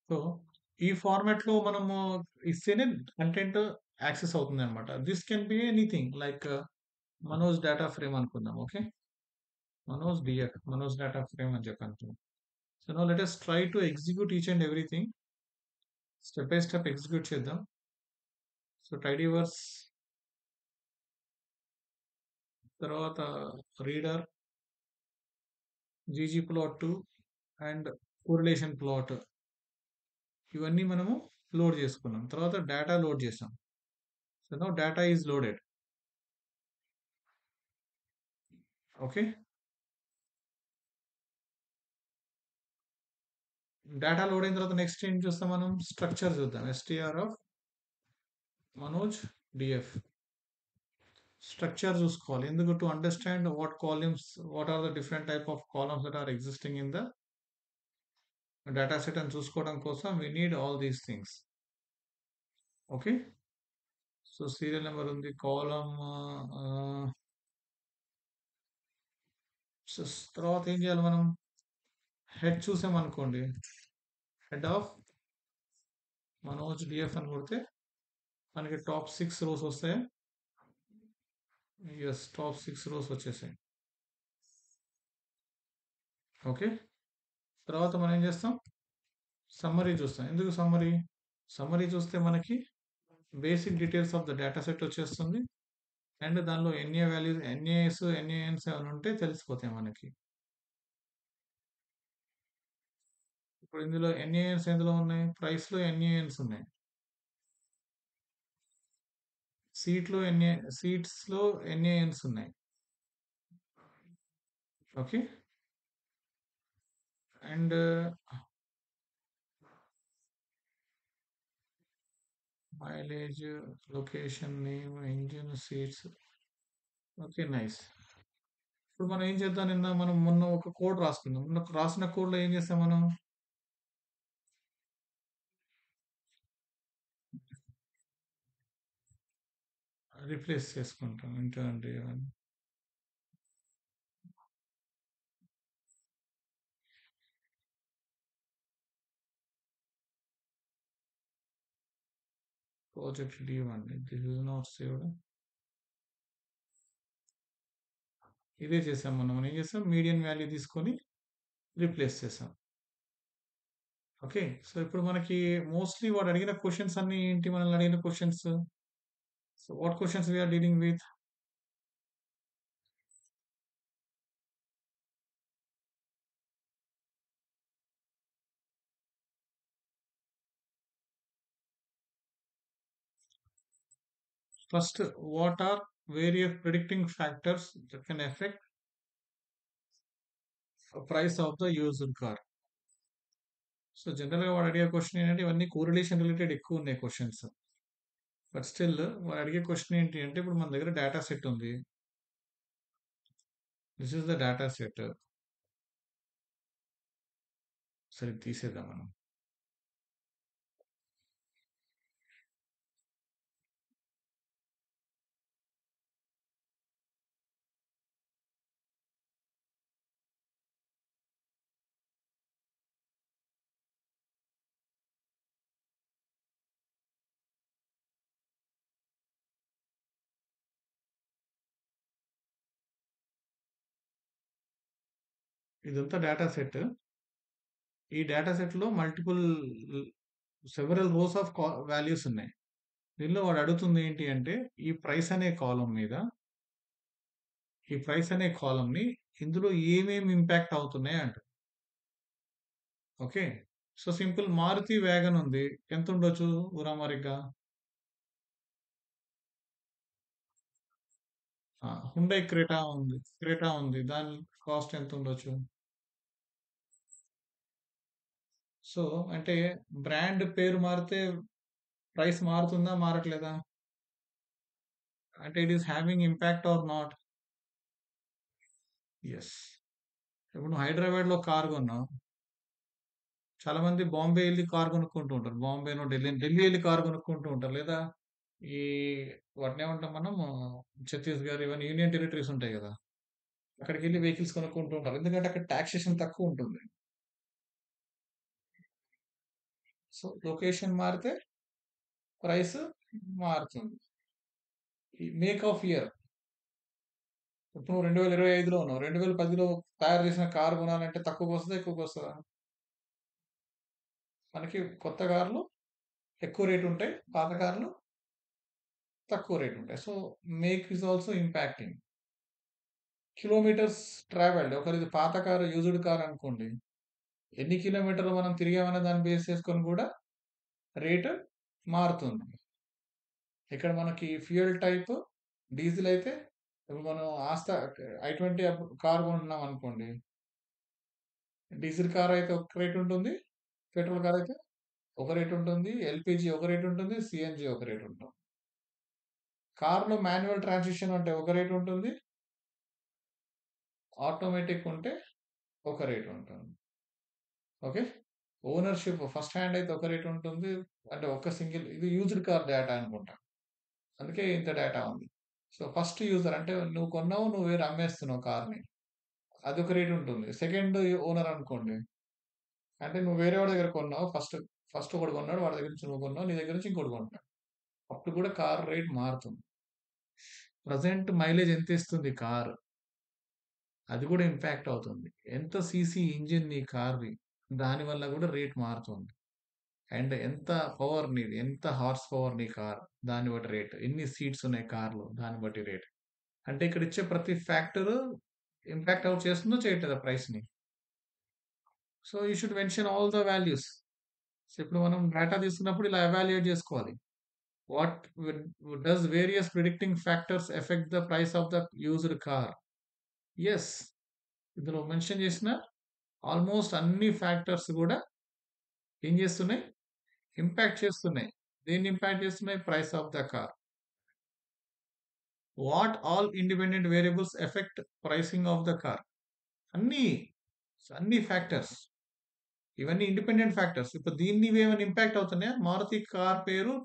So, ఈ ఫార్మాట్‌లో మనము ఇస్తేనే కంటెంట్ యాక్సెస్ అవుతుందనమాట. This can be anything like Manoj data frame అనుకుందాం. Okay. Manoj DF, Manoj data frame అని చెప్పి అనుకుందాం. So, now let us try to execute each and everything. Step by step execute చేద్దాం. సో, టైడీవర్స్ తర్వాత reader, ggplot2 and correlation plot ఇవన్నీ మనము load చేసుకున్నాం. తర్వాత డేటా లోడ్ చేసాం. So, now data is loaded. Okay. Data load అయిన తర్వాత next ఏం చూస్తాం మనం? స్ట్రక్చర్ చూద్దాం. STR of Manoj DF structure చూసుకోవాలి. ఎందుకు? To understand what columns, what are the different type of columns that are existing in the data set అని చూసుకోవడం కోసం we need all these things. Okay. So serial number ఉంది, column, తర్వాత ఏం చేయాలి మనం? హెడ్ చూసామనుకోండి, హెడ్ ఆఫ్ మనోజ్ డిఎఫ్ అని కొడితే మనకి టాప్ 6 రోస్ వస్తాయి. ఎస్, టాప్ 6 రోస్ వచ్చేసాయి. ఓకే. తర్వాత మనం ఏం చేస్తాం? సమ్మరీ చూస్తాం. ఎందుకు సమ్మరీ? సమ్మరీ చూస్తే మనకి basic details of the data set వచ్చేస్తుంది. అండ్ దానిలో ఎన్ఏ వాల్యూస్, ఎన్ఏఎస్, ఎన్ఏఎన్స్ ఏమైనా ఉంటే తెలిసిపోతాయి మనకి. ఇప్పుడు ఇందులో ఎన్ఏఎన్స్ ఎందులో ఉన్నాయి? ప్రైస్ లో ఎన్ఏఎన్స్ ఉన్నాయి. సీట్స్ లో ఎన్ఏఎన్స్ ఉన్నాయి. Okay. And mileage, location name, engine, seats. Okay, nice. ఇప్పుడు మనం ఏం చేద్దాం? మనం మొన్న ఒక కోడ్ రాసుకుందాం. మొన్న రాసిన కోడ్ లో ఏం చేస్తాం మనం? రిప్లేస్ చేసుకుంటాం ఏంటంటే project D1. This is not saved. ఇదే చేసాం మనం ఏం చేసాం? మీడియన్ వాల్యూ తీసుకొని రీప్లేస్ చేసాం. ఓకే. సో ఇప్పుడు మనకి మోస్ట్లీ వాడు అడిగిన క్వశ్చన్స్ అన్ని ఏంటి? మనల్ని అడిగిన questions. So what questions we are dealing with? First, what are various predicting factors that can affect price of the used car. So general గా వాడు అడిగే క్వశ్చన్ ఏంటంటే ఇవన్నీ కోరిలేషన్ రిలేటెడ్ ఎక్కువ ఉన్నాయి క్వశ్చన్స్. బట్ స్టిల్ వాడు అడిగే క్వశ్చన్ ఏంటి అంటే, ఇప్పుడు మన దగ్గర డేటా సెట్ ఉంది. This is the data set. సరే, తీసేద్దాం మనం. ఇదంతా డేటా సెట్. ఈ డేటా సెట్ లో multiple several rows of values ఉన్నాయి. దీనిలో వాడు అడుగుతుంది ఏంటి అంటే, ఈ ప్రైస్ అనే కాలం మీద, ఈ ప్రైస్ అనే కాలం ని ఇందులో ఏమేమి ఇంపాక్ట్ అవుతున్నాయి అంట. Okay. So simple, Maruti wagon ఉంది. ఎంత ఉండొచ్చు ఉరామారిగ్గా? హుండై క్రేటా ఉంది. దాని కాస్ట్ ఎంత ఉండొచ్చు? సో అంటే బ్రాండ్ పేరు మారితే ప్రైస్ మారుతుందా, మారట్లేదా? అంటే it is having impact or not? Yes. ఇప్పుడు నువ్వు హైదరాబాద్ లో కార్ కొన్నావు. చాలా మంది బాంబే వెళ్ళి కార్ కొనుక్కుంటూ ఉంటారు. బాంబేనో ఢిల్లీ వెళ్ళి కార్ కొనుక్కుంటూ ఉంటారు. లేదా ఈ వాటిని ఏమంటాం మనం, ఛత్తీస్గఢ్, ఇవన్నీ యూనియన్ టెరిటరీస్ ఉంటాయి కదా, అక్కడికి వెళ్ళి వెహికల్స్ కొనుక్కుంటూ ఉంటారు. ఎందుకంటే అక్కడ టాక్సేషన్ తక్కువ ఉంటుంది. సో లొకేషన్ మారితే ప్రైస్ మారుతుంది. ఈ మేక్ ఆఫ్ ఇయర్, ఇప్పుడు నువ్వు 2025లో ఉన్నావు, 2010లో తయారు చేసిన కారు కొనాలంటే తక్కువకి వస్తుందా, ఎక్కువకి వస్తుందా? మనకి కొత్త కార్లు ఎక్కువ రేటు ఉంటాయి, పాత కార్లు తక్కువ రేటు ఉంటాయి. So make is also impacting. Kilometres travelled, ఒకరిది పాత కారు యూజ్డ్ కార్ అనుకోండి, ఎన్ని కిలోమీటర్లు మనం తిరిగామనే దాన్ని బేస్ చేసుకొని కూడా రేటు మారుతుంది. ఇక్కడ మనకి ఫ్యూయల్ టైప్ డీజిల్ అయితే, ఇప్పుడు మనం ఆస్తా i20 కార్ కొంటున్నాం అనుకోండి, డీజిల్ కార్ అయితే ఒక రేట్ ఉంటుంది, పెట్రోల్ కార్ అయితే ఒక రేట్ ఉంటుంది, ఎల్పిజి ఒక రేట్ ఉంటుంది, సిఎన్జి ఒక రేట్ ఉంటుంది. కార్లో మాన్యువల్ ట్రాన్సిషన్ అంటే ఒక రేట్ ఉంటుంది, ఆటోమేటిక్ ఉంటే ఒక రేట్ ఉంటుంది. ఓకే, ఓనర్షిప్ ఫస్ట్ హ్యాండ్ అయితే ఒక రేట్ ఉంటుంది, అంటే ఒక సింగిల్, ఇది యూజ్డ్ కార్ డేటా అనుకుంటా, అందుకే ఇంత డేటా ఉంది. సో ఫస్ట్ యూజర్ అంటే నువ్వు కొన్నావు, నువ్వు వేరే అమ్మేస్తున్నావు కార్ని, అదొక రేట్ ఉంటుంది. సెకండ్ ఓనర్ అనుకోండి, అంటే నువ్వు వేరే వాడి దగ్గర కొన్నావు, ఫస్ట్ ఫస్ట్ ఒకటి కొన్నాడు, వాడి దగ్గర నుంచి నువ్వు కొన్నావు, నీ దగ్గర నుంచి ఇంకోటి కొంటాడు, అప్పుడు కూడా కార్ రేట్ మారుతుంది. ప్రజెంట్ మైలేజ్ ఎంత ఇస్తుంది కార్, అది కూడా ఇంపాక్ట్ అవుతుంది. ఎంత సీసీ ఇంజిన్ నీ కార్ది, దాని వల్ల కూడా రేట్ మారుతుంది. అండ్ ఎంత పవర్ నీది, ఎంత హార్స్ పవర్ నీ కార్, దాన్ని బట్టి రేట్, ఎన్ని సీట్స్ ఉన్నాయి కార్లో దాన్ని బట్టి రేట్. అంటే ఇక్కడ ఇచ్చే ప్రతి ఫ్యాక్టర్ ఇంపాక్ట్ అవుట్ చేస్తుందో చేయట్లేదా ప్రైస్ ని. So you should mention all the values. So ఇప్పుడు మనం డేటా తీసుకున్నప్పుడు ఇలా ఎవాల్యుయేట్ చేసుకోవాలి. What does various predicting factors affect the price of the used car? Yes, ఇందులో మెన్షన్ చేసిన ఆల్మోస్ట్ అన్ని ఫ్యాక్టర్స్ కూడా ఏం చేస్తున్నాయి, ఇంపాక్ట్ చేస్తున్నాయి. దేన్ని ఇంపాక్ట్ చేస్తున్నాయి? Price of the car. What all independent variables affect pricing of the car? అన్ని అన్ని ఫ్యాక్టర్స్, ఇవన్నీ ఇండిపెండెంట్ ఫ్యాక్టర్స్. ఇప్పుడు దీన్ని ఏమైనా ఇంపాక్ట్ అవుతున్నాయా? మారుతి కార్ పేరు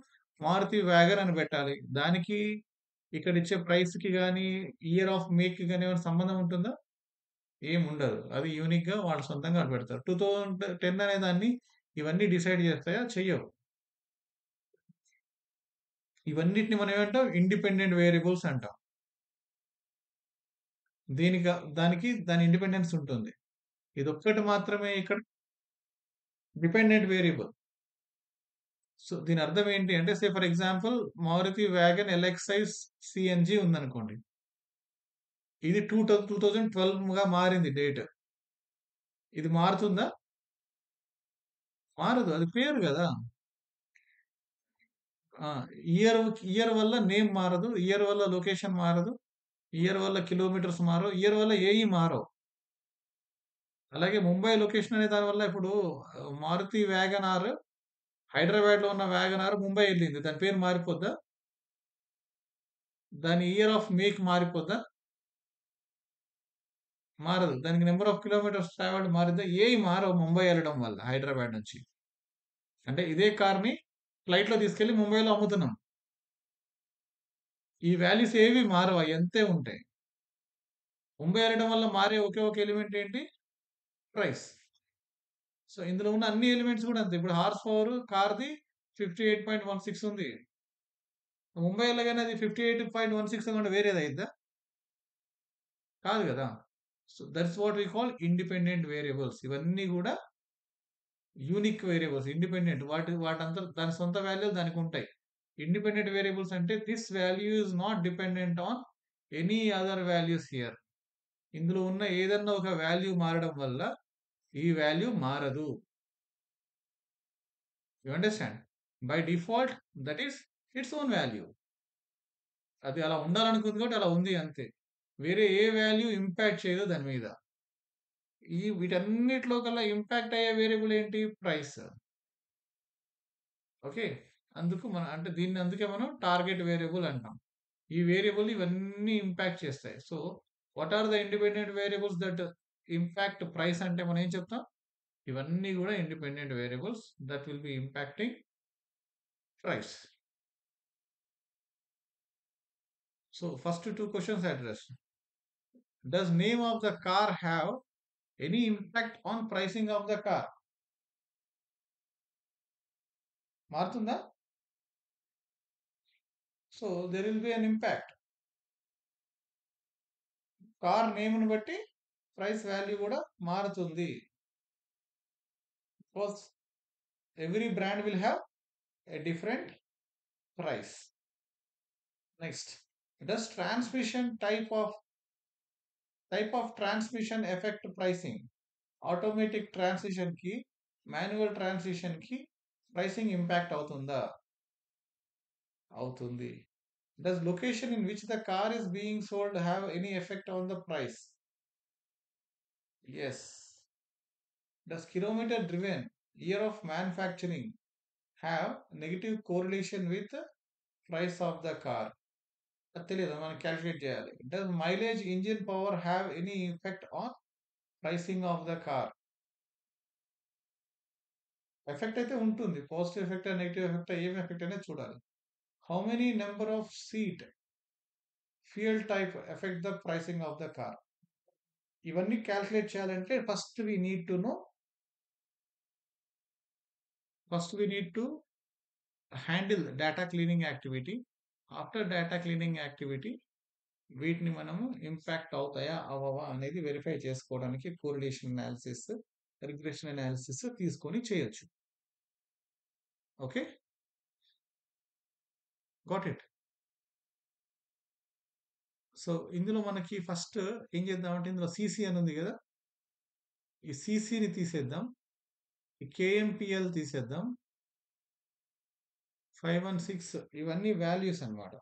మారుతి వ్యాగన్ అని పెట్టాలి, దానికి ఇక్కడ ఇచ్చే ప్రైస్ కి కానీ ఇయర్ ఆఫ్ మేక్ కి కానీ ఏమైనా సంబంధం ఉంటుందా? ఏం ఉండదు. అది యూనిక్ గా వాళ్ళు సొంతంగా వాళ్ళు పెడతారు. 2010 అనే దాన్ని ఇవన్నీ డిసైడ్ చేస్తాయా? చెయ్యవు. ఇవన్నిటిని మనం ఏమంటాం? ఇండిపెండెంట్ వేరియబుల్స్ అంటాం. దీనికి దానికి దాని ఇండిపెండెన్స్ ఉంటుంది. ఇదొక్కటి మాత్రమే ఇక్కడ డిపెండెంట్ వేరియబుల్. సో దీని అర్థం ఏంటి అంటే, say for example Maruti wagon LXI CNG ఉందనుకోండి, ఇది 2012 గా మారింది డేట్. ఇది మారుతుందా? మారదు, అది పేరు కదా. ఇయర్ ఇయర్ వల్ల నేమ్ మారదు, ఇయర్ వల్ల లొకేషన్ మారదు, ఇయర్ వల్ల కిలోమీటర్స్ మారవు, ఇయర్ వల్ల ఏఈ మారవు. అలాగే ముంబై లొకేషన్ అనే దాని వల్ల ఇప్పుడు మారుతి వ్యాగన్ ఆర్ హైదరాబాద్ లో ఉన్న వ్యాగన్ ఆర్ ముంబై వెళ్ళింది, దాని పేరు మారిపోద్దా? దాని ఇయర్ ఆఫ్ మేక్ మారిపోద్దా? మారదు. దానికి నెంబర్ ఆఫ్ కిలోమీటర్స్ ట్రావెల్డ్ మారిద్దా? ఏవి మారవు ముంబై వెళ్ళడం వల్ల హైదరాబాద్ నుంచి. అంటే ఇదే కార్ని ఫ్లైట్ లో తీసుకెళ్లి ముంబైలో అమ్ముతున్నాం, ఈ వాల్యూస్ ఏవి మారవు, అవి ఎంతే ఉంటాయి. ముంబై వెళ్ళడం వల్ల మారే ఒకే ఒక ఎలిమెంట్ ఏంటి? ప్రైస్. సో ఇందులో ఉన్న అన్ని ఎలిమెంట్స్ కూడా అంతే. ఇప్పుడు హార్స్ పవర్ కార్ది 58.16 ఉంది, ముంబై వెళ్ళగానే అది 58.16 కాకుండా వేరేది అయిద్దా? కాదు కదా. So that's what we call independent variables. ఇవన్నీ కూడా యూనిక్ వేరియబుల్స్, ఇండిపెండెంట్, వాటంతా దాని సొంత వాల్యూలు దానికి ఉంటాయి. ఇండిపెండెంట్ వేరియబుల్స్ అంటే this value is not dependent on any other values here. ఇందులో ఉన్న ఏదన్నా ఒక వాల్యూ మారడం వల్ల ఈ వాల్యూ మారదు. You understand? By default that is its own value. అది అలా ఉండాలనుకుంది కాబట్టి అలా ఉంది అంతే. వేరే ఏ వాల్యూ ఇంపాక్ట్ చేయదు దాని మీద. వీటన్నిటిలో కల్లా ఇంపాక్ట్ అయ్యే వేరియబుల్ ఏంటి? ప్రైస్. ఓకే, అంటే దీన్ని అందుకే మనం టార్గెట్ వేరియబుల్ అంటాం. ఈ వేరియబుల్ ఇవన్నీ ఇంపాక్ట్ చేస్తాయి. So what are the independent variables that impact price అంటే మనం ఏం చెప్తాం? ఇవన్నీ కూడా independent variables that will be impacting price. So first two questions addressed. Does name of the car have any impact on pricing of the car? మారుతుందా? So there will be an impact. Car నేమ్‌ని బట్టి price value కూడా మారుతుంది. Because every brand will have a different price. Next, does type of transmission affect pricing? Automatic transition కి manual transition కి pricing impact అవుతుందా? అవుతుంది. Does location in which the car is being sold have any effect on the price? Yes. Does kilometer driven, year of manufacturing have negative correlation with the price of the car? అది తెలియదు, మనం calculate చేయాలి. Does mileage engine power have any effect on pricing of the car? Effect అయితే ఉంటుంది. Positive effect, negative effect, ఏం effect అనేది చూడాలి. How many number of seat, fuel type effect the pricing of the car? ఇవన్నీ calculate చేయాలంటే first we need to handle data cleaning activity. After data cleaning activity వీటిని మనము impact అవుతాయా అవ్వవా అనేది verify చేసుకోవడానికి కోరిలేషన్ అనాలిసిస్, రిగ్రెషన్ అనాలిసిస్ తీసుకొని చేయొచ్చు. Okay, got it. So ఇందులో మనకి ఫస్ట్ ఏం చేద్దామంటే, ఇందులో సిసి అని ఉంది కదా, ఈ సిసిని తీసేద్దాం, ఈ కేఎంపిఎల్ తీసేద్దాం, 516 ఇవన్నీ వాల్యూస్ అన్నమాట.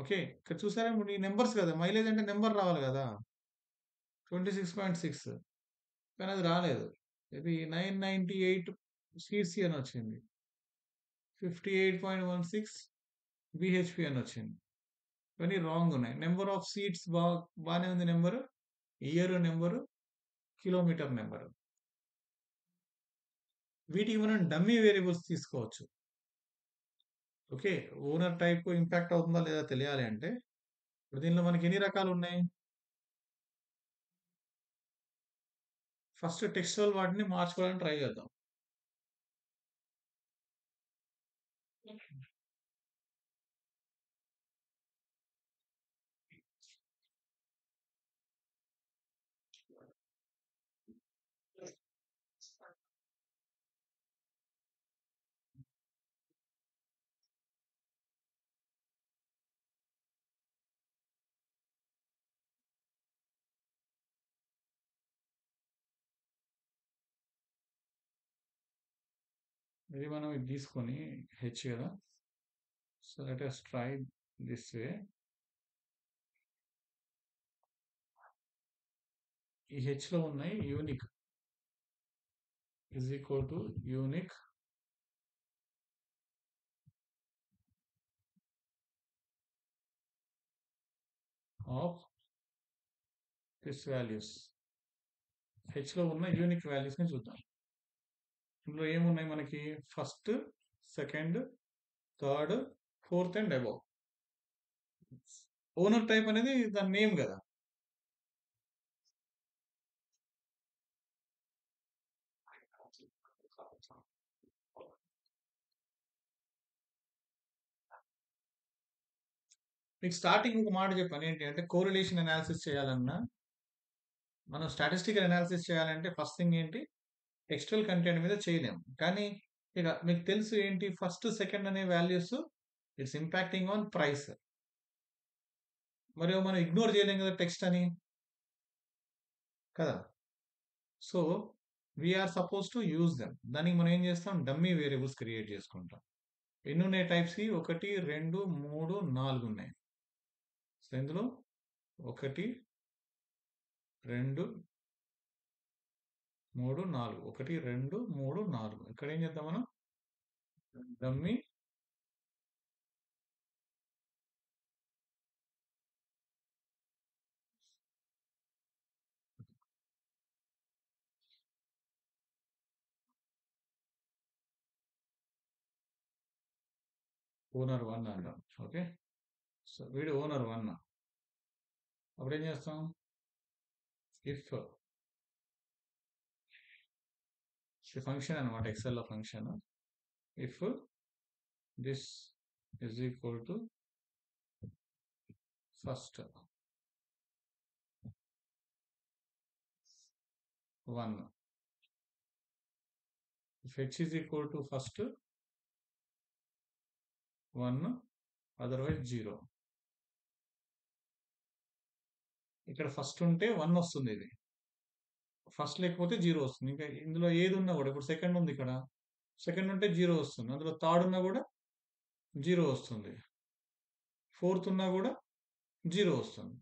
ఓకే, ఇక్కడ చూసారా ఈ నెంబర్స్ కదా, మైలేజ్ అంటే నెంబర్ రావాలి కదా, 26.6 కానీ అది రాలేదు. ఇది 998 సిసి అని వచ్చింది, 58.16 బిహెచ్పి అని వచ్చింది. ఇవన్నీ రాంగ్ ఉన్నాయి. నెంబర్ ఆఫ్ సీట్స్ బాగానే ఉంది, number, year number, kilometer number. వీటికి మనం డమ్మీ వేరియబుల్స్ తీసుకోవచ్చు. ఓకే, ఓనర్ టైప్ ఇంపాక్ట్ అవుతుందా లేదా తెలియాలి అంటే ఇప్పుడు దీనిలో మనకి ఎన్ని రకాలు ఉన్నాయి? ఫస్ట్ టెక్స్చువల్ వాటిని మార్చుకోవడానికి ట్రై చేద్దాం. ఇది మనం ఇది తీసుకొని హెచ్ కదా, so let us try this way. ఈ హెచ్ లో ఉన్నాయి unique is equal to unique of this values. H లో ఉన్న యూనిక్ వాల్యూస్ ని చూద్దాం. ఇందులో ఏమున్నాయి మనకి? First, second, third, fourth and above. Owner type అనేది దాని నేమ్ కదా. మీకు స్టార్టింగ్ ఒక మాట చెప్పాను, ఏంటి అంటే కోరిలేషన్ అనాలిసిస్ చేయాలన్నా, మనం స్టాటిస్టికల్ అనాలిసిస్ చేయాలంటే ఫస్ట్ థింగ్ ఏంటి, టెక్స్టువల్ కంటెంట్ మీద చేయలేము. కానీ ఇక మీకు తెలుసు ఏంటి, ఫస్ట్ సెకండ్ అనే values it's impacting on price. మరియు మనం ఇగ్నోర్ చేయలేం కదా టెక్స్ట్ అని, కదా. So we are suppose to use them. దానికి మనం ఏం చేస్తాం, డమ్మీ వేరియబుల్స్ క్రియేట్ చేసుకుంటాం. ఎన్ని ఉన్నాయి టైప్స్? 1, 2, 3, 4 ఉన్నాయి. సో ఇందులో 1, 2, 3, 4, 1, 2, 3, 4. ఇక్కడ ఏం చేద్దాం మనం, డమ్మీ ఓనర్ 1 అంటాం. ఓకే, సో వీడు ఓనర్ 1. అప్పుడు ఏం చేస్తాం, ఇఫ్ ఫంక్షన్ అనమాట ఎక్సెల్లో function. If this is equal to first 1, if h is equal to first 1, otherwise 0. ఇక్కడ ఫస్ట్ ఉంటే 1 వస్తుంది, ఇది ఫస్ట్ లేకపోతే 0 వస్తుంది. ఇంకా ఇందులో ఏది ఉన్నా కూడా, ఇప్పుడు సెకండ్ ఉంది ఇక్కడ, సెకండ్ ఉంటే 0 వస్తుంది, అందులో థర్డ్ ఉన్నా కూడా 0 వస్తుంది, ఫోర్త్ ఉన్నా కూడా 0 వస్తుంది.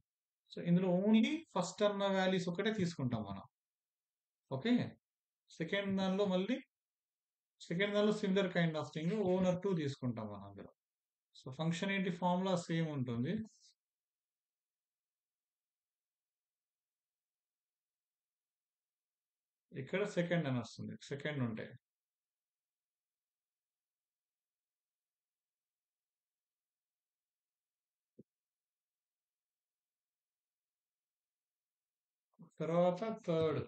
సో ఇందులో ఓన్లీ ఫస్ట్ అన్న వాల్యూస్ ఒకటే తీసుకుంటాం మనం. ఓకే, సెకండ్ దానిలో మళ్ళీ similar kind of thing owner 2 తీసుకుంటాం మనం అందులో. సో ఫంక్షన్ ఏంటి, ఫార్ములా సేమ్ ఉంటుంది. ఇక్కడ సెకండ్ అని వస్తుంది, సెకండ్ ఉంటే. తర్వాత థర్డ్,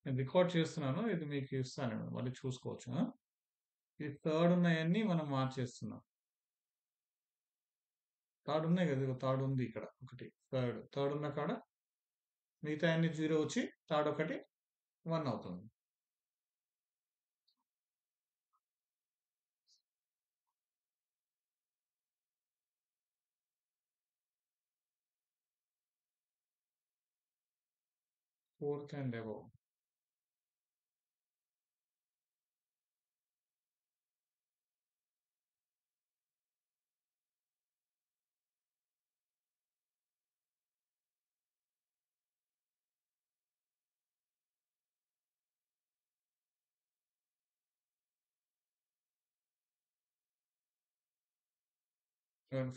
నేను రికార్డ్ చేస్తున్నాను, ఇది మీకు ఇస్తాను, మళ్ళీ చూసుకోవచ్చు. ఇది థర్డ్ ఉన్నాయన్నీ మనం మార్చేస్తున్నాం. థర్డ్ ఉన్నాయి కదా, థర్డ్ ఉంది ఇక్కడ ఒకటి, థర్డ్ ఉన్న కాడ మిగతా అన్ని 0 వచ్చి థర్డ్ ఒకటి 1 అవుతుంది. Fourth and above.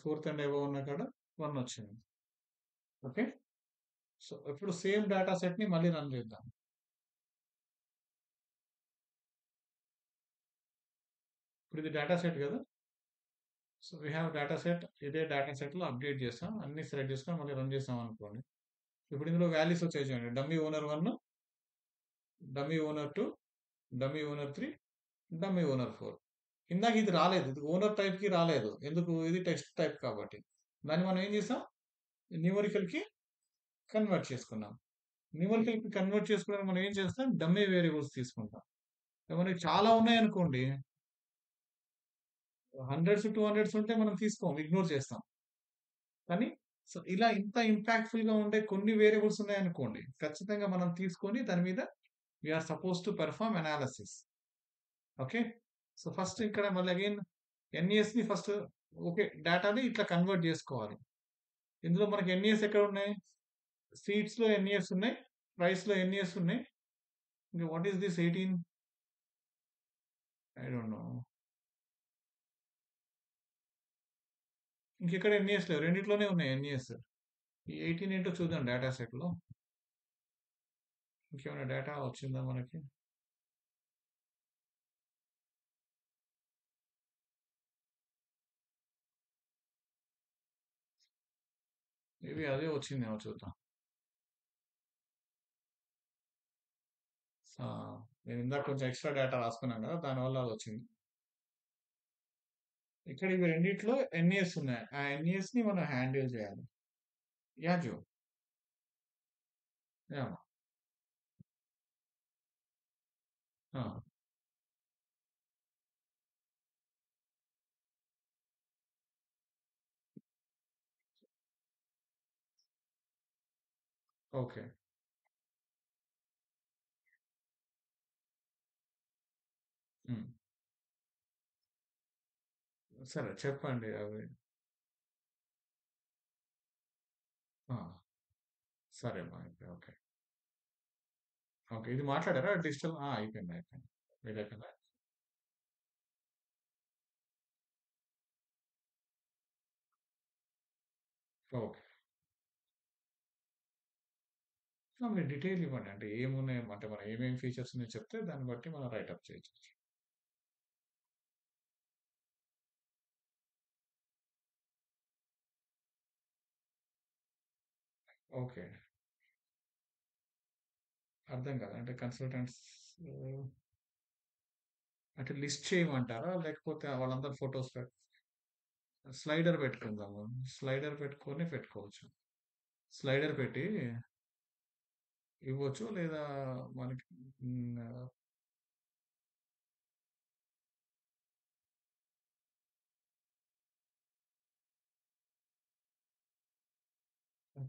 Fourth and above ఉన్న కాడ 1 వచ్చింది. ఓకే, సో ఇప్పుడు సేమ్ డేటా సెట్ ని మళ్ళీ రన్ చేద్దాం. ఇప్పుడు ఇది డేటా సెట్ కదా, so we have data set. ఇదే డేటా సెట్ లో అప్డేట్ చేస్తాం, అన్ని సెలెక్ట్ చేసుకొని మళ్ళీ రన్ చేస్తాం అనుకోండి. ఇప్పుడు ఇందులో వాల్యూస్ వచ్చాయి చూడండి, dummy owner 1, dummy owner 2, dummy owner 3, dummy owner 4. ఇందాక ఇది రాలేదు, ఇది ఓనర్ టైప్ కి రాలేదు, ఎందుకు, ఇది టెక్స్ట్ టైప్ కాబట్టి. దాన్ని మనం ఏం చేసాం, న్యూమరికల్ కి కన్వర్ట్ చేసుకున్నాం. న్యూమరికల్ కి కన్వర్ట్ చేసుకోవడానికి మనం ఏం చేస్తాం, డమ్మీ వేరియబుల్స్ తీసుకుంటాం. మనకి చాలా ఉన్నాయనుకోండి, హండ్రెడ్స్ 200s ఉంటే మనం తీసుకోం, ఇగ్నోర్ చేస్తాం. కానీ సో ఇలా ఇంత ఇంపాక్ట్ఫుల్ గా ఉండే కొన్ని వేరియబుల్స్ ఉన్నాయనుకోండి, ఖచ్చితంగా మనం తీసుకొని దాని మీద we are suppose to perform analysis. Okay, so first ఇక్కడ మళ్ళీ అగైన్ ఎన్ఈఎస్ ని ఫస్ట్, ఓకే, డేటాని ఇట్లా కన్వర్ట్ చేసుకోవాలి. ఇందులో మనకి ఎన్ఈఎస్ ఎక్కడ ఉన్నాయి, సీట్స్ లో ఎన్ఈఎస్ ఉన్నాయి, ప్రైస్ లో ఎన్ఈఎస్ ఉన్నాయి. ఇంకా what is this 18, I don't know. ఇంకెక్కడ ఎన్ఈఎస్ లేవు, రెండిట్లోనే ఉన్నాయి ఎన్ఈఎస్. ఈ 18 ఏంటో చూద్దాం డేటా సెట్ లో, ఇంకేమైనా డేటా వచ్చిందా మనకి. మేబీ అదే వచ్చిందేమో చూద్దాం. నేను ఇందాక కొంచెం ఎక్స్ట్రా డేటా రాసుకున్నాను కదా, దానివల్ల అది వచ్చింది. ఇక్కడ ఇవి రెండిట్లో ఎన్ఈఎస్ ఉన్నాయి, ఆ ఎన్ఈఎస్ ని మనం హ్యాండిల్ చేయాలి. As, yeah, okay. సరే చెప్పండి అవి. సరే అమ్మా. అయితే ఓకే. ఓకే. ఇది మాట్లాడారా డిజిటల్? అయిపోయింది. అయిపోయింది. మీదయిపోయిందా? ఓకే. మీరు డీటెయిల్ ఇవ్వండి. అంటే ఏమున్నాయి అంటే మనం ఏమేమి ఫీచర్స్ ఉన్నాయో చెప్తే దాన్ని బట్టి మనం రైటప్ చేయొచ్చు. ఓకే. అర్థం కాదు. అంటే కన్సల్టెంట్స్ అంటే లిస్ట్ చేయమంటారా? లేకపోతే వాళ్ళందరి ఫోటోస్ స్లైడర్ పెట్టుకుందాము. స్లైడర్ పెట్టుకొని పెట్టుకోవచ్చు. స్లైడర్ పెట్టి ఇవ్వచ్చు. లేదా మనకి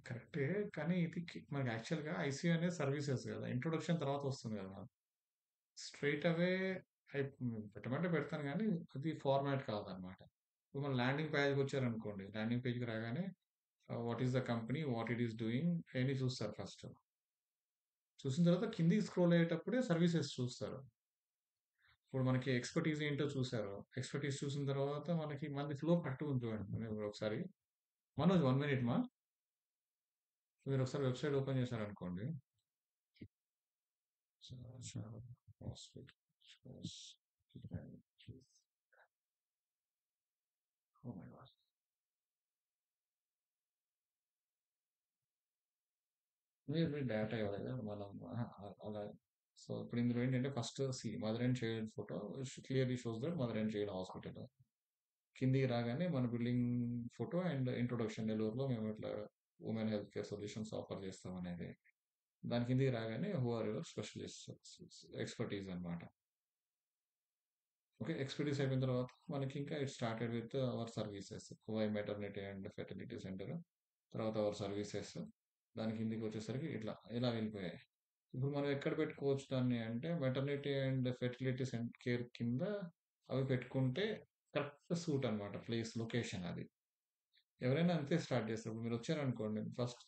కరెక్టే. కానీ ఇది మనకి యాక్చువల్‌గా ఐసీయూ అనేది సర్వీసెస్ గదా! ఇంట్రొడక్షన్ తర్వాత వస్తుంది గదా! స్ట్రెయిట్ అవే పెట్టమంటే పెడతాను గానీ, అది ఫార్మాట్ కాదనమాట. ఇప్పుడు మనం ల్యాండింగ్ పేజ్‌కొచ్చారనుకోండి. ల్యాండింగ్ పేజ్‌కి రాగానే what is the company? What it is doing? అయన్నీ చూస్తారు ఫస్ట్. చూసిన తర్వాత కిందకి స్క్రోల్ అయ్యేటప్పుడే సర్వీసెస్ చూస్తారు. ఇప్పుడు మనకి ఎక్స్‌పర్‌టీస్ ఏంటో చూసారు. ఎక్స్‌పర్‌టీస్ చూసిన తర్వాత మనది ఫ్లో కరెక్ట్‌గా ఉంది చూడండి. మీరు ఒకసారి మనోజ్ 1 మినిట్ మీరొకసారి వెబ్‌సైట్ ఓపెన్ చేశారనుకోండి. Hospitals oh my God! మీరు డేటా ఇవ్వలేదు. మనం అలా సో, ఇప్పుడు ఇందులో ఏంటంటే first mother and child photo clearly shows that mother and child hospital. కిందికి రాగానే మన బిల్డింగ్ ఫోటో అండ్ ఇంట్రొడక్షన్ నెల్లూరులో మేము ఇట్లా women health care solutions offer చేస్తాం అనేది. దాని కిందకి రాగానే who are your specialist expertise అన్నమాట. ఓకే. ఎక్స్‌పర్టీస్ అయిపోయిన తర్వాత మనకింకా it started with our services. Why maternity and fertility centre. తర్వాత అవర్ సర్వీసెస్. దాని కిందకొచ్చేసరికి ఇలా వెళ్ళిపోయాయి. ఇప్పుడు మనం ఎక్కడ పెట్టుకోవచ్చు దాన్ని అంటే మెటర్నిటీ అండ్ ఫెర్టిలిటీ కేర్ కింద అవి పెట్టుకుంటే కరెక్ట్ సూట్ అన్నమాట. ప్లేస్, లొకేషన్ అది. ఎవరైనా అంతే స్టార్ట్ చేస్తారు. ఇప్పుడు మీరొచ్చారనుకోండి ఫస్ట్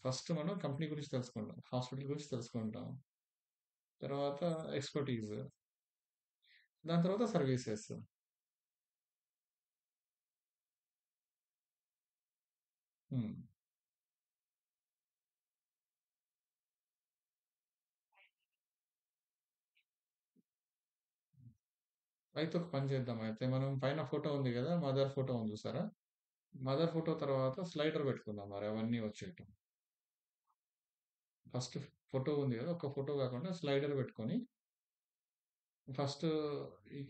ఫస్ట్ మనం కంపెనీ గురించి తెలుసుకుంటాం. హాస్పిటల్ గురించి తెలుసుకుంటాం. తర్వాత ఎక్స్‌పర్టీస్. దాని తర్వాత సర్వీసెస్. హ్మ్. అయితే ఒక పని చేద్దాం అయితే. మనం పైన ఫోటో ఉంది గదా! మదర్ ఫోటో ఉంది చూసారా? మదర్ ఫోటో తర్వాత స్లైడర్ పెట్టుకుందాం మరి అవన్నీ వచ్చేట్టు. ఫస్ట్ ఫోటో ఉంది గదా! ఒక్క ఫోటో కాకుండా స్లైడర్ పెట్టుకొని ఫస్ట్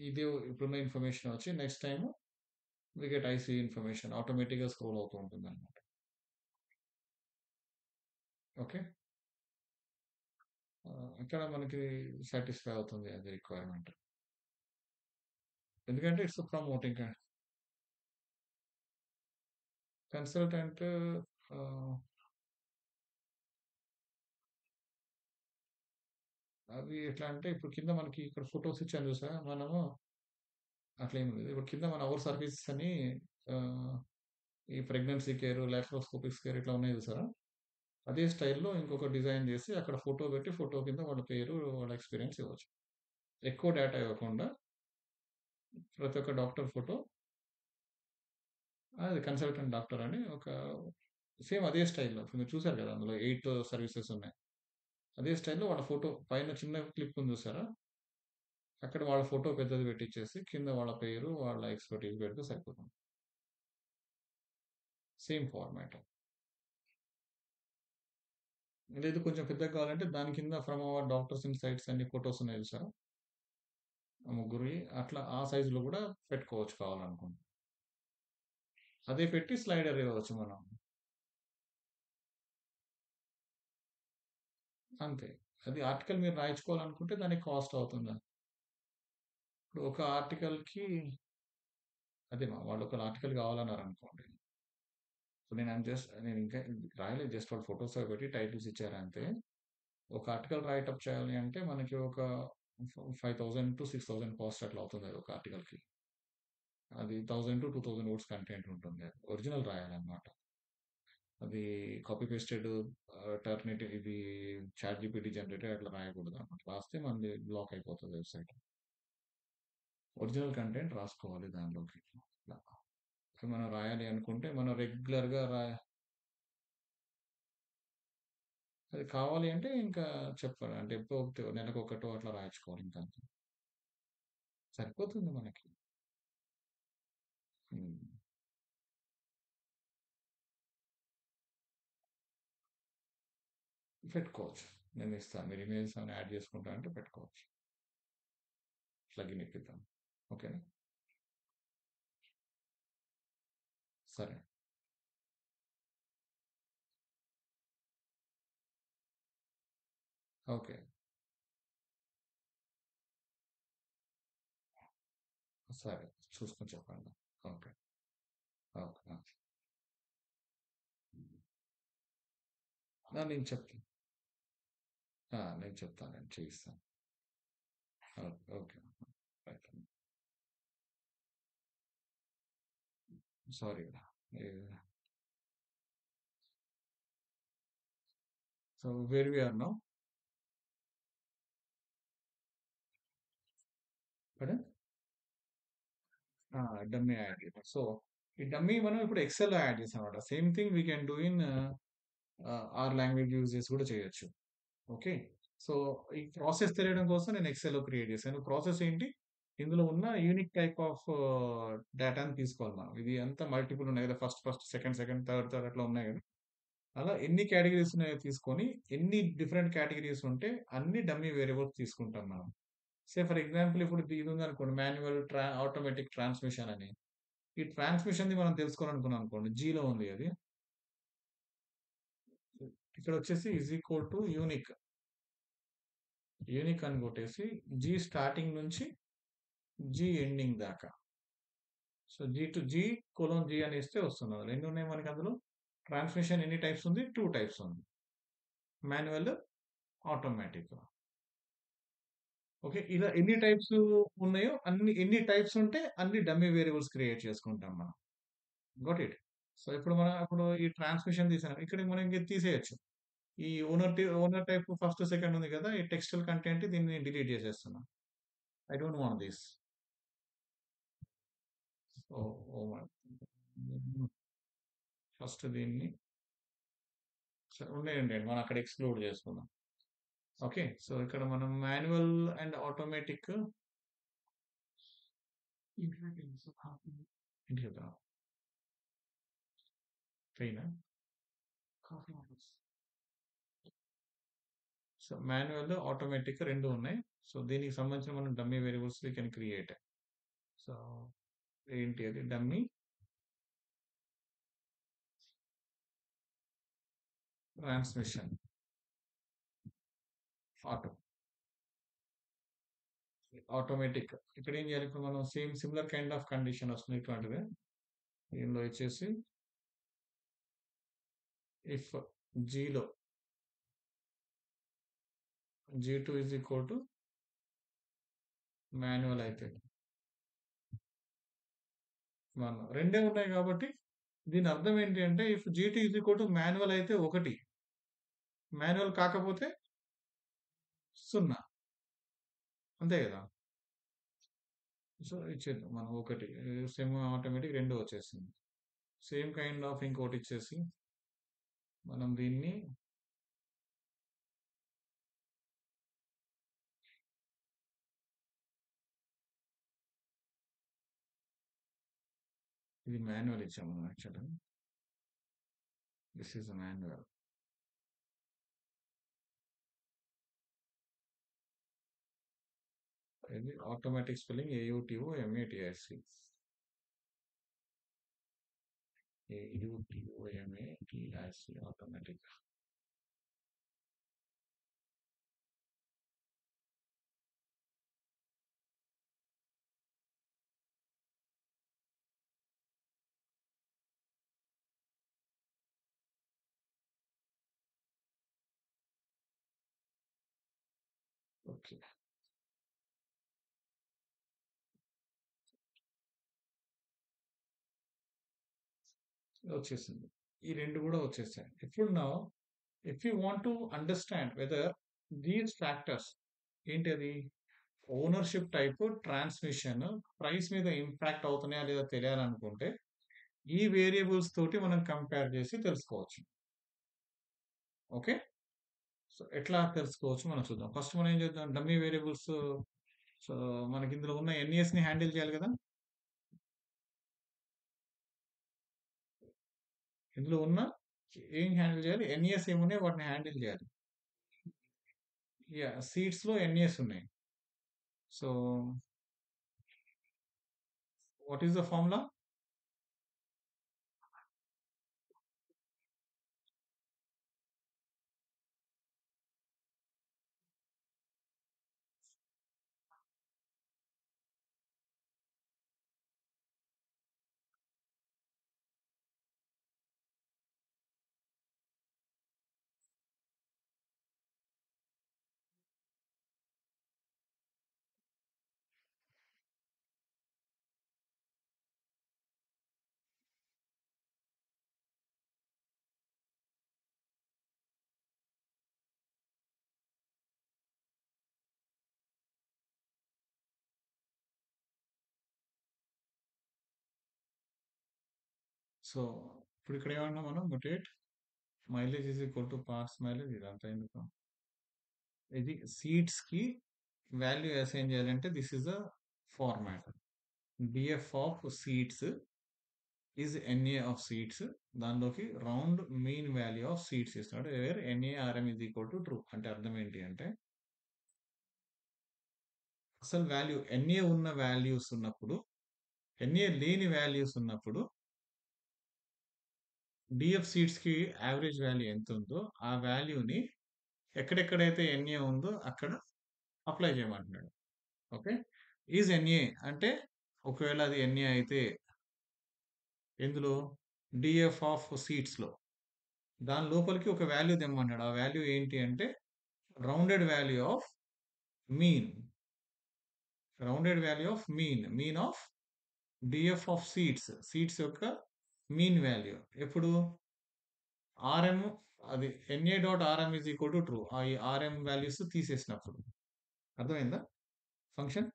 ఇదే ఇప్పుడున్న ఇన్ఫర్మేషన్ వచ్చి next time we get IC information ఆటోమేటిక్‌గా స్క్రోల్ అవుతూ ఉంటుందన్నమాట. ఓకే. ఇక్కడ మనకి సాటిస్ఫై అవుతుంది అది రిక్వైర్మెంట్. ఎందుకంటే ఇట్స్ ప్రమోటింగ్ కన్సల్టెంట్ ఆహ్, అవి ఎట్లా అంటే ఇప్పుడు కింద మనకి ఇక్కడ ఫోటోస్ ఇచ్చాను చూసారా? మనము అట్లేమి లేదు. ఇప్పుడు కింద మన అవర్ సర్వీసెస్ అని ఆహ్, ఈ ప్రెగ్నెన్సీ కేర్, లాప్రోస్కోపిక్స్ కేర్ ఇట్లా ఉన్నాయి చూసారా? అదే స్టైల్‌లో ఇంకొక డిజైన్ జేసి అక్కడ ఫోటో పెట్టి, ఫోటో కింద వాళ్ళ పేరు, వాళ్ళ ఎక్స్‌పీరియన్స్ ఇవ్వచ్చు. ఎక్కువ డేటా ఇవ్వకుండా ప్రతి ఒక్క డాక్టర్ ఫోటో అది కన్సల్టెంట్ డాక్టర్ అని ఒక సేమ్ అదే స్టైల్‌లో. ఇప్పుడు మీరు చూసారు గదా! అందులో 8 సర్వీసెస్ ఉన్నాయి. అదే స్టైల్‌లో వాళ్ళ ఫోటో పైన చిన్న క్లిప్ ఉంది చూసారా? అక్కడ వాళ్ళ ఫోటో పెద్దది పెట్టిచ్చేసి, కింద వాళ్ళ పేరు, వాళ్ళ ఎక్స్‌పర్టీస్ పెడితే సరిపోతుంది. Same format. లేదు కొంచెం పెద్దగా కావాలంటే దాని కింద ఫ్రమ్ అవర్ డాక్టర్స్ ఇన్‌సైట్స్ అన్ని ఫోటోస్ ఉన్నాయి చూసారా? ఆ ముగ్గురియి అట్లా ఆ సైజ్‌లో గూడా పెట్టుకోవచ్చు కావాలనుకుంటే. అదే పెట్టి స్లైడర్ ఇవ్వచ్చు మనం. అంతే. అది ఆర్టికల్ మీరు రాయించుకోవాలనుకుంటే దానికి కాస్ట్ అవుతుంది. ఇప్పుడు ఒక ఆర్టికల్‌కి అదే వాళ్ళు ఒక ఆర్టికల్ కావాలన్నారనుకోండి. ఇప్పుడు నేను ఇంకా రాయలేదు. జస్ట్ వాళ్ళు ఫోటోస్ అవి పెట్టి టైటిల్స్ ఇచ్చారు అంతే. ఒక ఆర్టికల్ రైటప్ చేయాలి అంటే మనకి ఒక 5,000-6,000 కాస్ట్ అట్లా అవుతుంది అది ఒక ఆర్టికల్‌కి. అది 1000-2000 వర్డ్స్ కంటెంట్ ఉంటుంది. ఒరిజినల్ రాయాలన్నమాట. అది కాపీ పేస్టెడ్ టర్నిటివ్ ఇది చాట్ జీపీటీ జనరేటర్ అట్లా రాయకూడదు అనమాట. రాస్తే మనది బ్లాక్ అయిపోతుంది వెబ్సైట్. ఒరిజినల్ కంటెంట్ రాసుకోవాలి దానిలోకి. ఇట్లా. మనం రాయాలి అనుకుంటే మనం రెగ్యులర్గా అది కావాలి అంటే ఇంకా చెప్పాలి. అంటే ఎప్పుడో నెలకొకటో అట్లా రాయించుకోవాలి ఇంకా అంతే. సరిపోతుంది మనకి. హ్మ్. పెట్టుకోవచ్చు. నేను ఇస్తాను. మీరు ఇమెయిల్స్ ఏమైనా యాడ్ చేసుకుంటా అంటే పెట్టుకోవచ్చు. ప్లగిన్ ఇప్పిద్దాం. ఓకేనా? సరే. ఓకే. సరే. చూసుకొని చెప్పండి. ఓకే. ఓకే. నేను చెప్తాను. నేను చెప్తాను. నేను చేయిస్తాను. Okay. Okay. Right. Sorry. So where we are now? పడన్ డమ్మీ యాడ్ చేసాం. సో ఈ డమ్మీ మనం ఇప్పుడు ఎక్సెల్ లో యాడ్ చేసాం అనమాట. Same thing we can do in R language use చేసి కూడా చేయొచ్చు. ఓకే. సో ఈ ప్రాసెస్ తెలియడం కోసం నేను ఎక్సెల్ లో క్రియేట్ చేశాను. ప్రాసెస్ ఏంటి? ఇందులో ఉన్న యూనిక్ టైప్ ఆఫ్ డేటాని తీసుకోవాలి మనం. ఇది అంతా మల్టిపుల్ ఉన్నాయి కదా! First first, second second, third third అట్లా ఉన్నాయి కదా! అలా ఎన్ని కేటగరీస్ ఉన్నాయో తీసుకొని, ఎన్ని డిఫరెంట్ కేటగరీస్ ఉంటే అన్ని డమ్మీ వేరియబుల్స్ తీసుకుంటాం మనం. ఫర్ ఎగ్జాంపుల్ ఇప్పుడు ఇది ఉందనుకోండి, మాన్యువల్ ఆటోమేటిక్ ట్రాన్స్మిషన్ అని. ఈ ట్రాన్స్మిషన్‌ది మనం తెలుసుకోవాలనుకున్నాం అనుకోండి. జీలో ఉంది అది. ఇక్కడ వచ్చేసి is equal to unique. Unique అని కొట్టేసి జీ స్టార్టింగ్ నుంచి జీ ఎండింగ్ దాకా. So G to G colon G అని ఇస్తే వస్తుంది. ఎన్ని ఉన్నాయి మనకి అందులో? ట్రాన్స్మిషన్ ఎన్ని టైప్స్ ఉంది? 2 టైప్స్ ఉంది. Manual, automatic. ఓకే. ఇలా ఎన్ని టైప్స్ ఉన్నాయో ఎన్ని టైప్స్ ఉంటే అన్ని డమ్మీ వేరియబుల్స్ క్రియేట్ చేసుకుంటాం మనం. Got it. సో ఇప్పుడు మనం ఇప్పుడు ఈ ట్రాన్స్మిషన్ తీసాం. ఇక్కడ మనం ఇంక తీసేయొచ్చు. ఈ ఓనర్ టైప్ ఫస్ట్, సెకండ్ ఉంది కదా! ఈ టెక్స్టువల్ కంటెంట్ దీన్ని డిలీట్ చేసేస్తున్నా. I don't want this. So over first దీన్ని ఉండేయండి. మనం అక్కడ ఎక్స్‌క్లూడ్ చేసుకుందాం. ఓకే. సో ఇక్కడ మనం మాన్యువల్ అండ్ ఆటోమేటిక్ ఏంటి కదా! పెయినా? సో మాన్యువల్, ఆటోమేటిక్ 2 ఉన్నాయి. సో దీనికి సంబంధించిన మనం dummy variables we can create. So ఏంటి అది డమ్మీ ట్రాన్స్మిషన్ ఆటో ఆటోమేటిక్. ఇక్కడ ఏం చేయాలి? ఇప్పుడు మనం సిమిలర్ కైండ్ ఆఫ్ కండిషన్ వస్తుంది ఇటువంటిదే. దీనిలో వచ్చేసి ఇఫ్ జీలో G2 is equal to manual అయితే మనం రెండే ఉన్నాయి కాబట్టి దీని అర్థం ఏంటి అంటే if G2 is equal to manual అయితే 1, మాన్యువల్ కాకపోతే 0. అంతే కదా! సో ఇచ్చేద్దాం మనం 1 సెమీ ఆటోమేటిక్ 2 వచ్చేసింది. సేమ్ కైండ్ ఆఫ్ ఇంకోటి ఇచ్చేసి మనం దీన్ని ఇది మాన్యువల్ ఇచ్చాము మనం యాక్చువల్‌గా. This is manual. ఇది automatic spelling AUTOMATIC. AUTOMATIC automatic. Okay. వచ్చేసింది. ఈ రెండు కూడా వచ్చేసాయి. ఇప్పుడు నా if you want to understand whether these factors ఏంటది ఓనర్షిప్ టైప్, ట్రాన్స్మిషన్, ప్రైస్ మీద ఇంపాక్ట్ అవుతున్నాయా లేదా తెలియాలనుకుంటే ఈ వేరియబుల్స్ తోటి మనం కంపేర్ చేసి తెలుసుకోవచ్చు. ఓకే, సో ఎట్లా తెలుసుకోవచ్చు మనం చూద్దాం. ఫస్ట్ మనం ఏం చేద్దాం, డమ్మీ వేరియబుల్స్. సో మనకి ఇందులో ఉన్న ఎన్ఈఎస్ ని హ్యాండిల్ చేయాలి కదా. ఇందులో ఉన్న ఏం హ్యాండిల్ చేయాలి, ఎన్ఈఎస్ ఏమున్నాయి వాటిని హ్యాండిల్ చేయాలి. యా, సీట్స్ లో ఎన్ఈఎస్ ఉన్నాయి. So what is the formula? So ఇప్పుడు ఇక్కడ ఏమన్నా మనం mutate mileage is equal to parse mileage, ఇదంతా ఎందుకు? ఇది సీట్స్ కి వాల్యూ అసైన్ చేయాలంటే this is the format. DF of seats is NA of seats, దానిలోకి round mean value of seats ఇస్తున్నాడు. Where NARM is equal to true అంటే అర్థం ఏంటి అంటే అసలు వాల్యూ ఎన్ఏ ఉన్న వాల్యూస్ ఉన్నప్పుడు, ఎన్ఏ లేని వాల్యూస్ ఉన్నప్పుడు డిఎఫ్ సీట్స్ కి యావరేజ్ వాల్యూ ఎంత ఉందో ఆ వాల్యూని ఎక్కడెక్కడైతే ఎన్ఏ ఉందో అక్కడ అప్లై చేయమంటున్నాడు. ఓకే, ఈజ్ ఎన్ఏ అంటే ఒకవేళ అది ఎన్ఏ అయితే ఎందులో డిఎఫ్ ఆఫ్ సీట్స్ లో దాని లోపలికి ఒక వాల్యూ తెమ్మన్నాడు. ఆ వాల్యూ ఏంటి అంటే rounded value of mean, rounded value of mean of DF of seats యొక్క మీన్ వాల్యూ ఎప్పుడు ఆర్ఎం, అది NA dot RM is equal to true, ఆ ఆర్ఎం వాల్యూస్ తీసేసినప్పుడు. అర్థమైందా ఫంక్షన్?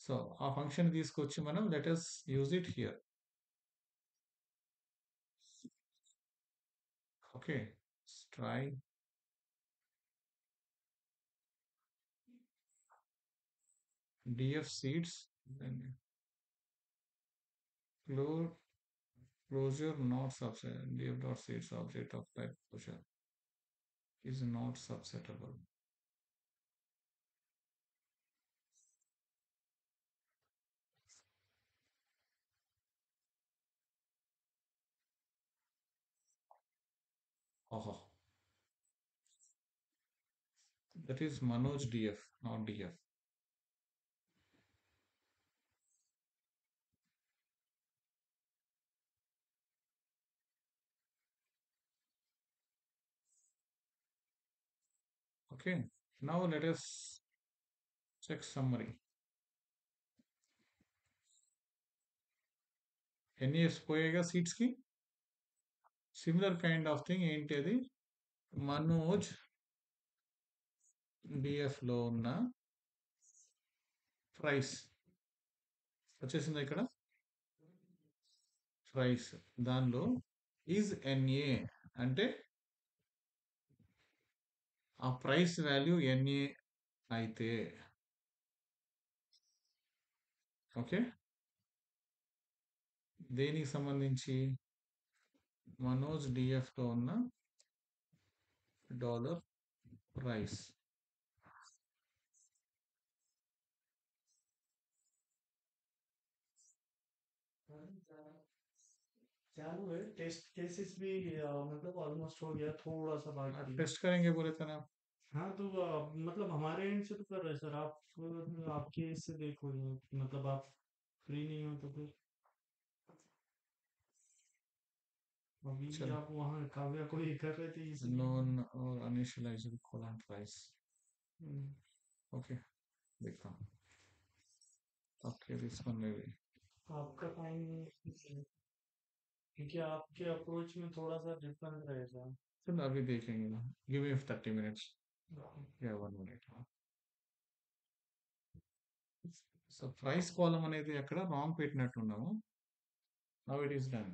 సో ఆ ఫంక్షన్ తీసుకొచ్చి మనం let us use it here. Okay, try df seeds, then closure not subset, df dot seeds object of type closure is not subsettable. Oh, that is Manoj df, not df. Okay, now let us check summary. NES పోయేగా seats కి similar kind of thing ఏంటి అది Manoj DF లో ఉన్న price వచ్చేసింది ఇక్కడ. Price దానిలో is ఎన్ఏ అంటే ఆ ప్రైస్ వాల్యూ ఎన్ఏ అయితే ఓకే, దేనికి సంబంధించి మనోజ్ డిఎఫ్ లో ఉన్న డాలర్ ప్రైస్. चालू है टेस्ट केसेस भी मतलब ऑलमोस्ट हो गया थोड़ा सा बाकी है। टेस्ट करेंगे बोले थे ना. हाँ तो मतलब हमारे एंड से तो कर रहे हैं सर आप आपके इससे देखो मतलब आप फ्री नहीं हो तो फिर अभी चलो, आप वहाँ काव्या को ही कर रहे थे इसलिए नॉन और अनिशियलाइज्ड कॉलम प्राइस. हम्म, ओके, देखता हूँ. ओके, दिस वन में भी आपका टाइम क्योंकि आपके अप्रोच में थोड़ा-सा डिफरेंस रहेगा। चलो अभी देखेंगे ना, गिव मी 30 मिनट्स या 1 मिनिट. సో ప్రైస్ కాలమ్ అనేది అక్కడ రాంగ్ పెట్టినట్టున్నాము. Now it is done.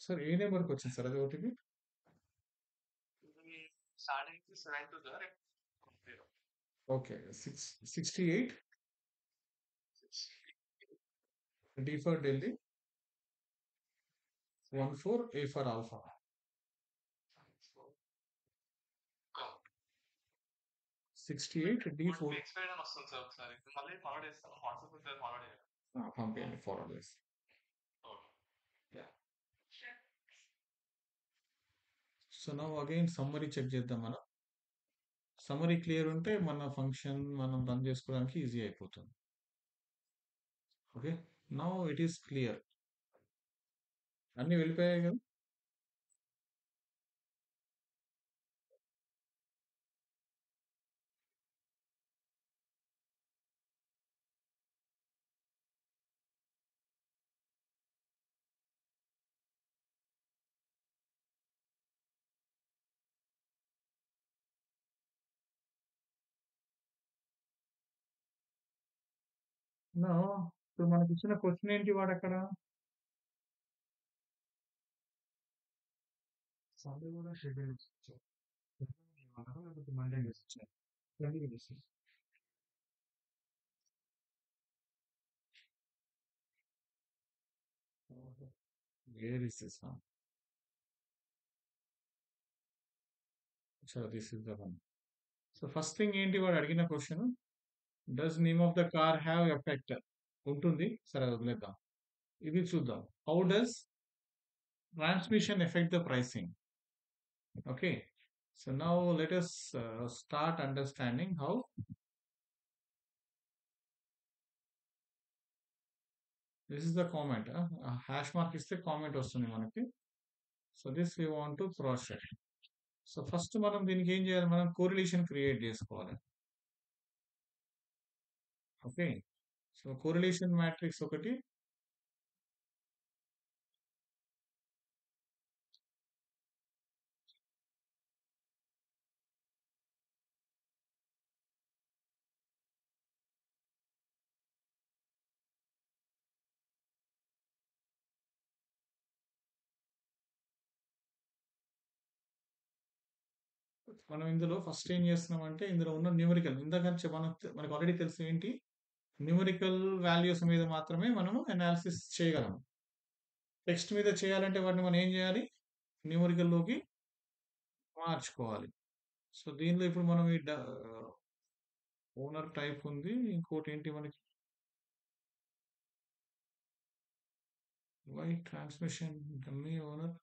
Sir ఏ నెంబర్కి వచ్చింది సార్ అది OTP? Okay, 68 D for Delhi 14 A for alpha. 68 D4 పంపించండి, ఫార్వర్డ్ చేసి. So now again summary check చేద్దాం మనం. సమ్మరీ క్లియర్ ఉంటే మన ఫంక్షన్ మనం రన్ చేసుకోవడానికి ఈజీ అయిపోతుంది. Okay, now it is clear. అన్నీ వెళ్ళిపోయాయి కదా. నో, ఇప్పుడు మనకి ఇచ్చిన క్వశ్చన్ ఏంటి వాడు అక్కడ? సండే కూడా షెడ్యూల్ ఇచ్చారు. లేకపోతే మండే ఇచ్చారు. రెండు చేసి where is this one? So this is the one. So first thing ఏంటి వాడు అడిగిన question, does name of the car have effect ఉంటుంది. సరే వదిలేద్దాం. ఇది చూద్దాం. How does transmission affect the pricing? Okay, so now let us start understanding how. This is the comment. Hash mark ఇస్తే comment వస్తుంది మనకి. So this we want to cross check. So first మనం దీనికి ఏం చేయాలి, మనం కోరిలేషన్ క్రియేట్ చేసుకోవాలి. Okay, so correlation matrix ఒకటి, మనం ఇందులో ఫస్ట్ ఏం చేస్తున్నామంటే ఇందులో ఉన్న న్యూమరికల్ ఇందాక మనకు ఆల్రెడీ తెలుసు ఏంటి, న్యూమరికల్ వాల్యూస్ మీద మాత్రమే మనము అనాలిసిస్ చేయగలం. టెక్స్ట్ మీద చేయాలంటే వాటిని మనం ఏం చేయాలి, న్యూమరికల్ లోకి మార్చుకోవాలి. సో దీనిలో ఇప్పుడు మనం ఈ ఓనర్ టైప్ ఉంది, ఇంకోటి ఏంటి మనకి Y transmission dummy owner.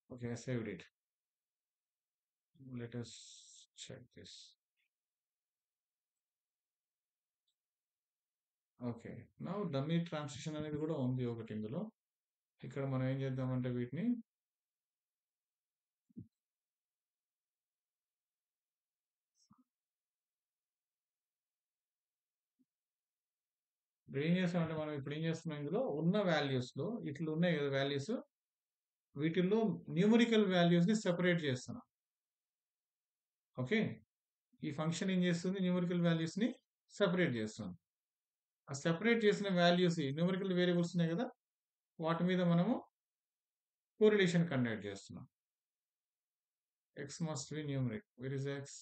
Okay, I saved it. Let us check this. Okay, now dummy transition అనేది కూడా ఉంది ఒకటి ఇందులో. ఇక్కడ మనం ఏం చేద్దామంటే వీటిని ఇప్పుడు ఏం చేస్తామంటే మనం ఇప్పుడు ఏం చేస్తున్నాం, ఇందులో ఉన్న వాల్యూస్ లో ఇట్లా ఉన్నాయి కదా వాల్యూస్, వీటిల్లో న్యూమరికల్ వాల్యూస్ ని సెపరేట్ చేస్తున్నాం. ఓకే, ఈ ఫంక్షన్ ఏం చేస్తుంది, న్యూమరికల్ వాల్యూస్ ని సెపరేట్ చేస్తుంది. ఆ సెపరేట్ చేసిన వాల్యూస్ న్యూమరికల్ వేరియబుల్స్ ఉన్నాయి కదా, వాటి మీద మనము కోరిలేషన్ కండక్ట్ చేస్తున్నాం. X must be numeric. Where is X?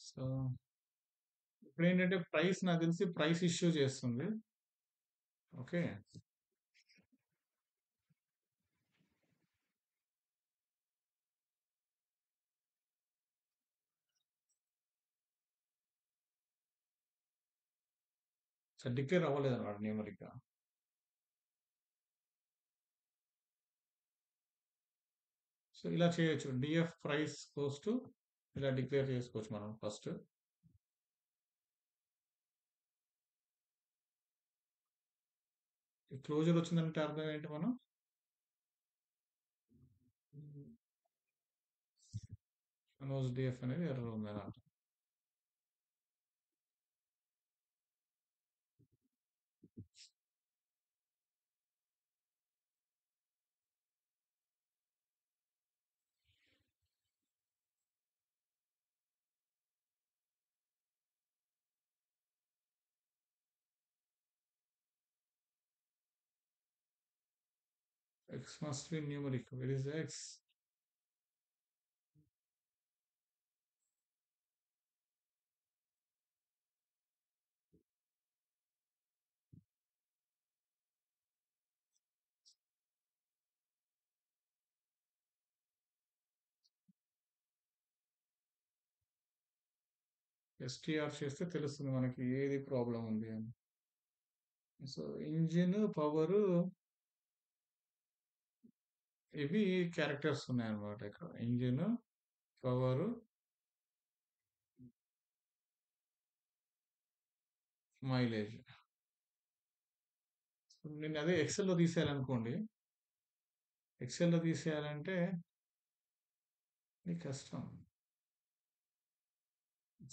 So ఇప్పుడు ఏంటంటే ప్రైస్ నాకు తెలిసి ప్రైస్ ఇష్యూ చేస్తుంది. ఓకే. సో డిక్లేర్ అవ్వలేదు అనమాట న్యూమరిక్గా. సో ఇలా చేయొచ్చు. డిఎఫ్ ప్రైస్ గోస్ టు ఇలా డిక్లేర్ చేసుకోవచ్చు మనం ఫస్ట్. క్లోజర్ వచ్చిందంటే అర్థం ఏంటి మనం? మనోజ్ డిఎఫ్ అనేది ఎర్రర్ ఉంది అని అర్థం. X must be numeric. Where is X? STR చేస్తే తెలుస్తుంది మనకి ఏది ప్రాబ్లం ఉంది అని. సో ఇంజిన్ పవర్ ఇవి క్యారెక్టర్స్ ఉన్నాయన్నమాట ఇక్కడ. Engine power mileage. నేను అదే ఎక్సెల్లో తీసేయాలనుకోండి. ఎక్సెల్లో తీసేయాలంటే ఇది కష్టం.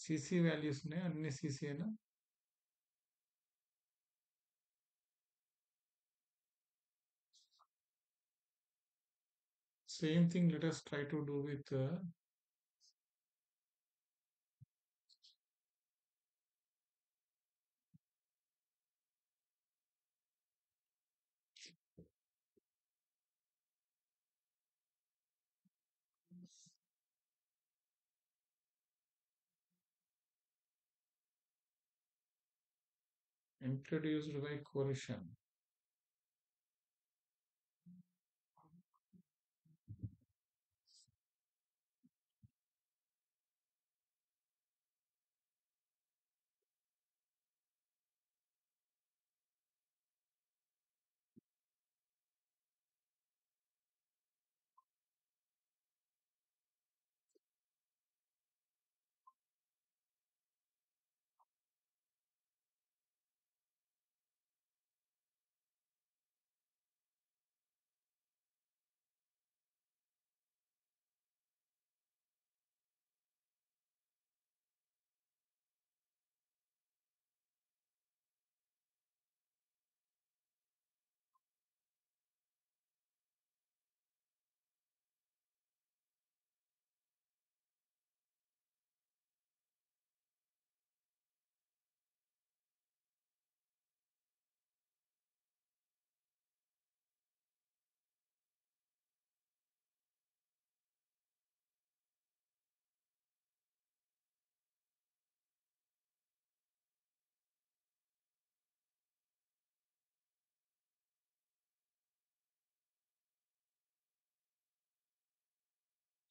సీసీ వాల్యూస్ ఉన్నాయి, అన్ని సీసీ అయినా same thing. Let us try to do with introduced by coercion.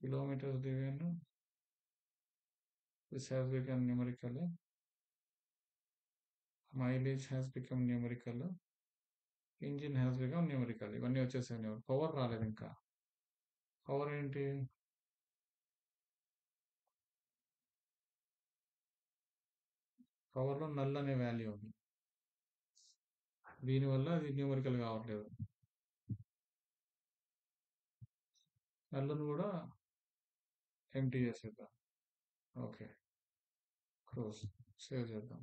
Kilometers given. This has become numerical. Mileage has become numerical. Engine has become numerical. ఇవన్నీ వచ్చేసాయి. Power రాలేదు ఇంకా. పవర్ ఏంటి? పవర్లో నల్ అనే వాల్యూ ఉంది. దీనివల్ల అది న్యూమరికల్ కావట్లేదు. నల్లును కూడా ఎంటీ చేసేద్దాం. Okay, close. సేవ్ చేద్దాం.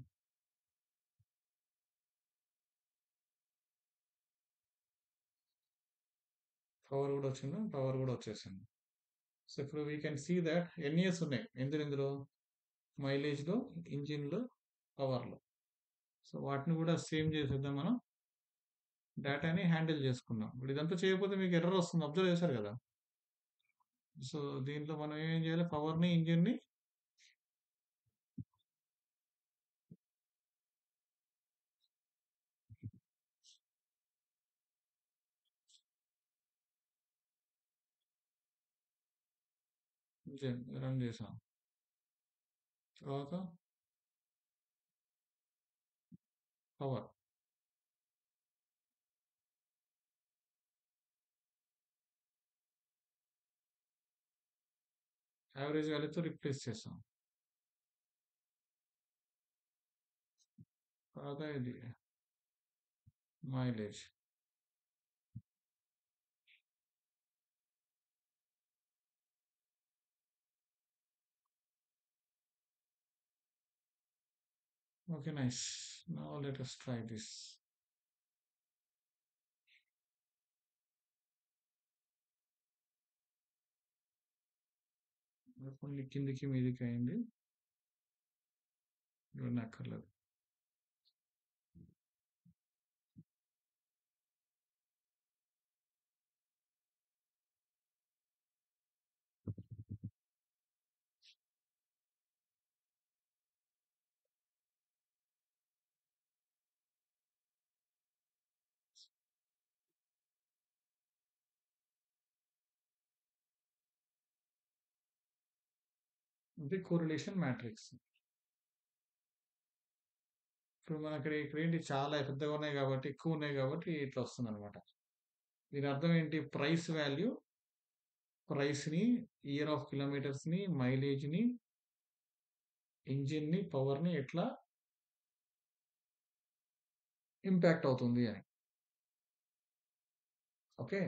పవర్ కూడా వచ్చిందా? పవర్ కూడా వచ్చేసింది. సో ఇప్పుడు వీ కెన్ సీ దట్ ఎన్ని ఇయర్స్ ఉన్నాయి ఇందులో మైలేజ్లో, ఇంజిన్లో, పవర్లో. సో వాటిని కూడా సేమ్ చేసేద్దాం మనం. డేటాని హ్యాండిల్ చేసుకున్నాం. ఇప్పుడు ఇదంతా చేయకపోతే మీకు ఎర్రర్ వస్తుంది. అబ్జర్వ్ చేశారు కదా. సో దీంట్లో మనం ఏం చేయాలి? పవర్ని, ఇంజిన్ని రన్ చేసాం. తర్వాత పవర్. యావరేజ్ వాల్యూతో రిప్లేస్ చేసాం. తర్వాత ఇది mileage. Okay, nice. Now let us try this. కొన్ని కిందికి మీదికి అయింది. ఇవన్నీ అక్కర్లేదు. ఇది కోరిలేషన్ మ్యాట్రిక్స్. ఇప్పుడు మనకి ఇక్కడ ఏంటి చాలా పెద్దగా ఉన్నాయి కాబట్టి, ఎక్కువ ఉన్నాయి కాబట్టి ఇట్లా వస్తుంది అనమాట. దీని అర్థం ఏంటి? ప్రైస్ వాల్యూ, ప్రైస్ని, ఇయర్ ఆఫ్ కిలోమీటర్స్ని, మైలేజ్ని, ఇంజిన్ని, పవర్ని ఎట్లా ఇంపాక్ట్ అవుతుంది అని. ఓకే.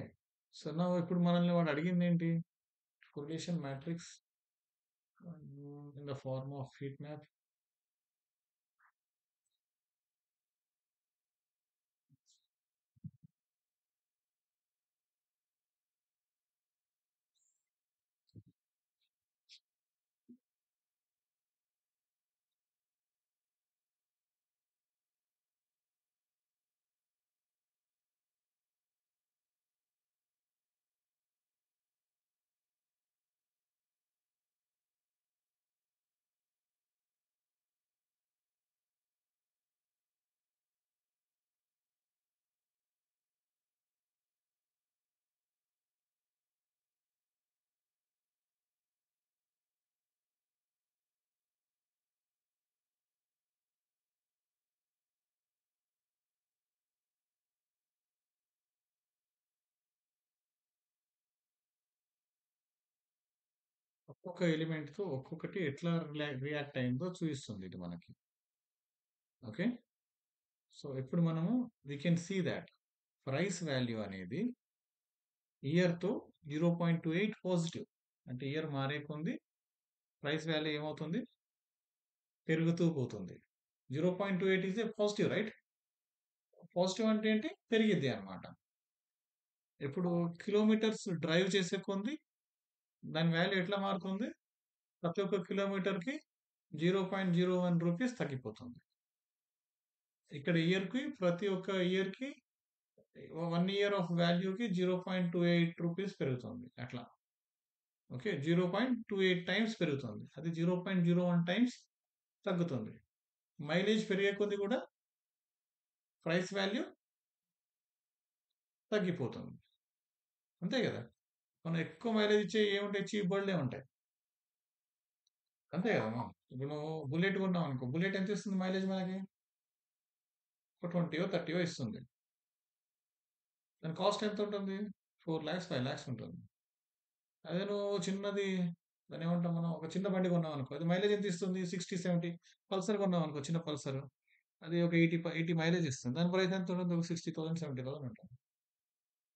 సో నా ఇప్పుడు మనల్ని వాడు అడిగింది ఏంటి? Correlation matrix in the form of heat map. ఒక్కొక్క ఎలిమెంట్‌తో ఒక్కొక్కటి ఎట్లా రియాక్ట్ అయిందో చూపిస్తుంది ఇది మనకి. ఓకే. సో ఇప్పుడు మనము we can see that price value అనేది ఇయర్‌తో 0.28 పాజిటివ్. అంటే ఇయర్ మారే కొంది ప్రైస్ వాల్యూ ఏమవుతుంది? పెరుగుతూ పోతుంది. 0.28 is a positive, right? Positive అంటే ఏంటి? పెరిగిద్ది అన్నమాట. ఇప్పుడు కిలోమీటర్స్ డ్రైవ్ చేసే కొంది దాని వాల్యూ ఎట్లా మారుతుంది? ప్రతి ఒక్క కిలోమీటర్‌కి 0.01 రూపీస్ తగ్గిపోతుంది. ఇక్కడ ఇయర్‌కి ప్రతి ఒక్క ఇయర్‌కి 1 ఇయర్ ఆఫ్ వాల్యూకి 0.28 రూపీస్ పెరుగుతుంది. అట్లా. ఓకే. 0.28 టైమ్స్ పెరుగుతుంది. అది 0.01 టైమ్స్ తగ్గుతుంది. మైలేజ్ పెరిగే కొద్దీ కూడా ప్రైస్ వాల్యూ తగ్గిపోతుంది. అంతే గదా! మనం ఎక్కువ మైలేజ్ ఇచ్చే ఏముంటాయి? చీప్ బండ్లే ఉంటాయి. అంతే గదా! ఇప్పుడు నువ్వు బుల్లెట్ కొన్నావనుకో, బుల్లెట్ ఎంత ఇస్తుంది మైలేజ్ మనకి? ఒక 20 30 ఇస్తుంది. దాని కాస్ట్ ఎంత ఉంటుంది? 4,00,000 5,00,000 ఉంటుంది. అదే నువ్వు చిన్నది దాన్నేమంటాం మనం? ఒక చిన్న బండి కొన్నావనుకో, అది మైలేజ్ ఎంత ఇస్తుంది? 60, 70. పల్సర్ కొన్నావనుకో, చిన్న పల్సర్. అది ఒక 80 మైలేజ్ ఇస్తుంది. దాని ప్రైస్ ఎంత ఉంటుంది? ఒక 60,000, 70,000 ఉంటుంది.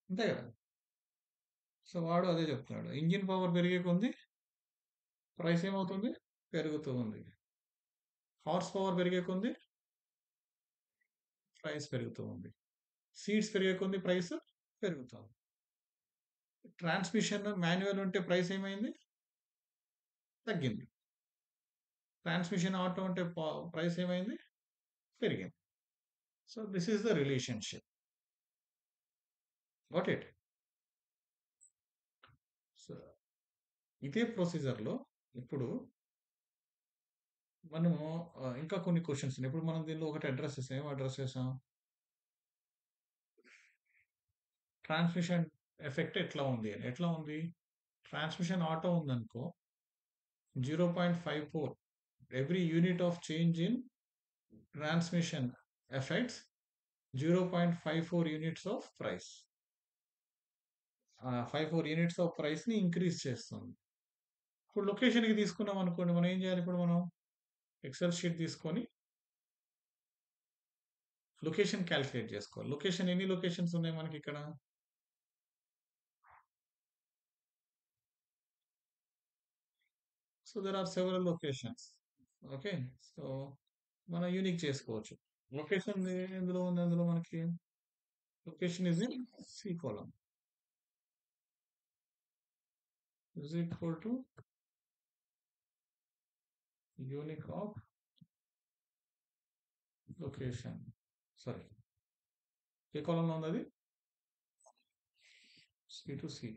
అంతే గదా! సో, వాడు అదే చెప్తున్నాడు. ఇంజిన్ పవర్ పెరిగే కొంది ప్రైస్ ఏమవుతుంది? పెరుగుతూ ఉంది. హార్స్ పవర్ పెరిగే కొంది ప్రైస్ పెరుగుతూ ఉంది. సీట్స్ పెరిగే కొంది ప్రైస్ పెరుగుతుంది. ట్రాన్స్‌మిషన్ మాన్యువల్ ఉంటే ప్రైస్ ఏమైంది? తగ్గింది. ట్రాన్స్‌మిషన్ ఆటో ఉంటే ప్రైస్ ఏమైంది? పెరిగింది. So, this is the relationship. Got it? So, ఇదే ప్రొసీజర్‌లో ఇప్పుడు మనము ఇంకా కొన్ని క్వెషన్స్ ఉన్నాయి. ఇప్పుడు మనం దీనిలో ఒకటి అడ్రెస్ చేసాం. ఏం అడ్రెస్ చేసాం? ట్రాన్స్‌మిషన్ ఎఫెక్ట్ ఎట్లా ఉంది అని. ఎట్లా ఉంది? ట్రాన్స్‌మిషన్ ఆటో ఉందనుకో 0.54. Every unit of change in transmission affects 0.54 units of price. 54 units of price ని ఇంక్రీజ్ చేస్తుంది. ఇప్పుడు లొకేషన్ కి తీసుకున్నాం అనుకోండి, మనం ఏం చేయాలి? ఇప్పుడు మనం ఎక్సెల్ షీట్ తీసుకొని లొకేషన్ క్యాలిక్యులేట్ చేసుకోవాలి. లొకేషన్ ఎన్ని లొకేషన్స్ ఉన్నాయి మనకి ఇక్కడ? So there are several locations. Okay, so మనం యూనిక్ చేసుకోవచ్చు. లొకేషన్ ఎందులో ఉంది? అందులో మనకి location is in C column is equal to unique of location. Sorry, ఏ కాలమ్ లో ఉంది అది? C to C.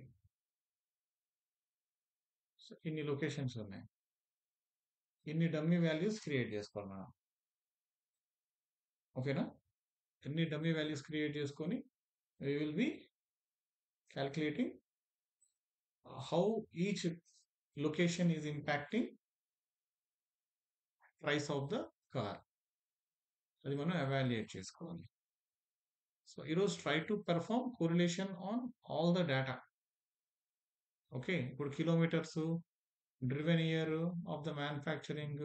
సో ఇన్ని లొకేషన్స్ ఉన్నాయి, ఇన్ని డమ్మీ వాల్యూస్ క్రియేట్ చేసుకోవాలి మనం. ఓకేనా? ఎన్ని డమ్మీ వాల్యూస్ క్రియేట్ చేసుకొని we will be calculating how each location is impacting price of the car. అది మనం evaluate చేసుకోవాలి. సో ఈరోజు try to perform correlation on all the data. Okay, ఇప్పుడు kilometres, driven year of the manufacturing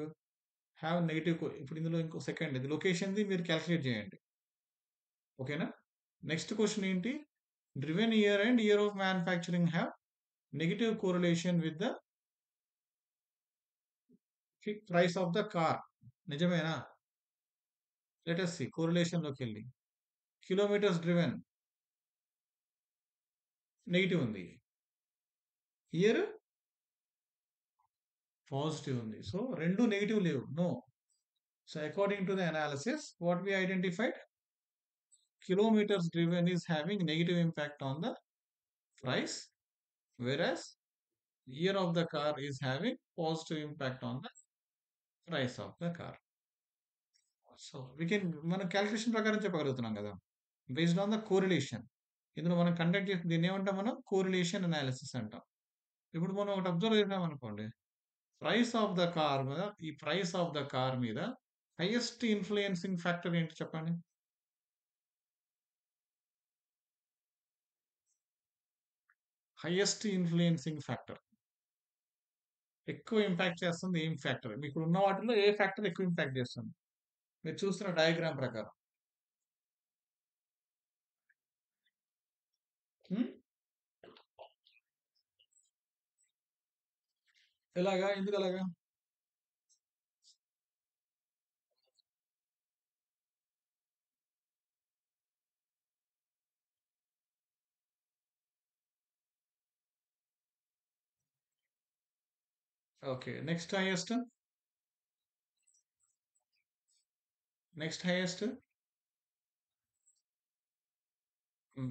have negative. ఇప్పుడు ఇందులో ఇంకో second, ఇది లొకేషన్ది మీరు క్యాల్కులేట్ చేయండి. ఓకేనా? నెక్స్ట్ క్వశ్చన్ ఏంటి? Driven year and year of manufacturing have negative correlation with the price of the car. నిజమేనా? లెట్ us see కోరిలేషన్ లోకి వెళ్ళి కిలోమీటర్స్ డ్రివెన్ నెగిటివ్ ఉంది, ఇయర్ పాజిటివ్ ఉంది. సో రెండు నెగిటివ్ లేవు, no. So according to the analysis what we identified, kilometers driven is having negative impact on the price, whereas year of the car is having positive impact on the price of the car. So we can మనం calculation ప్రకారం చెప్పగలుగుతున్నాం కదా, based on the correlation. ఇందులో మనం conduct చేసిన దీన్ని ఏమంటాం? మనం correlation analysis అంటాం. ఇప్పుడు మనం ఒకటి అబ్జర్వ్ చేసాం అనుకోండి, ప్రైస్ ఆఫ్ ద కార్ మీద, ఈ ప్రైస్ ఆఫ్ ద కార్ మీద హైయెస్ట్ ఇన్ఫ్లుయెన్సింగ్ ఫ్యాక్టర్ ఏంటి చెప్పండి? హైయెస్ట్ ఇన్ఫ్లుయెన్సింగ్ ఫ్యాక్టర్, ఎక్కువ ఇంపాక్ట్ చేస్తుంది ఏం ఫ్యాక్టర్? మీకు ఉన్న వాటిలో ఏ ఫ్యాక్టర్ ఎక్కువ ఇంపాక్ట్ చేస్తుంది మీరు చూస్తున్న డయాగ్రామ్ ప్రకారం? హ్మ్? ఎలాగా? ఎందుకు అలాగా? Okay, next highest, next highest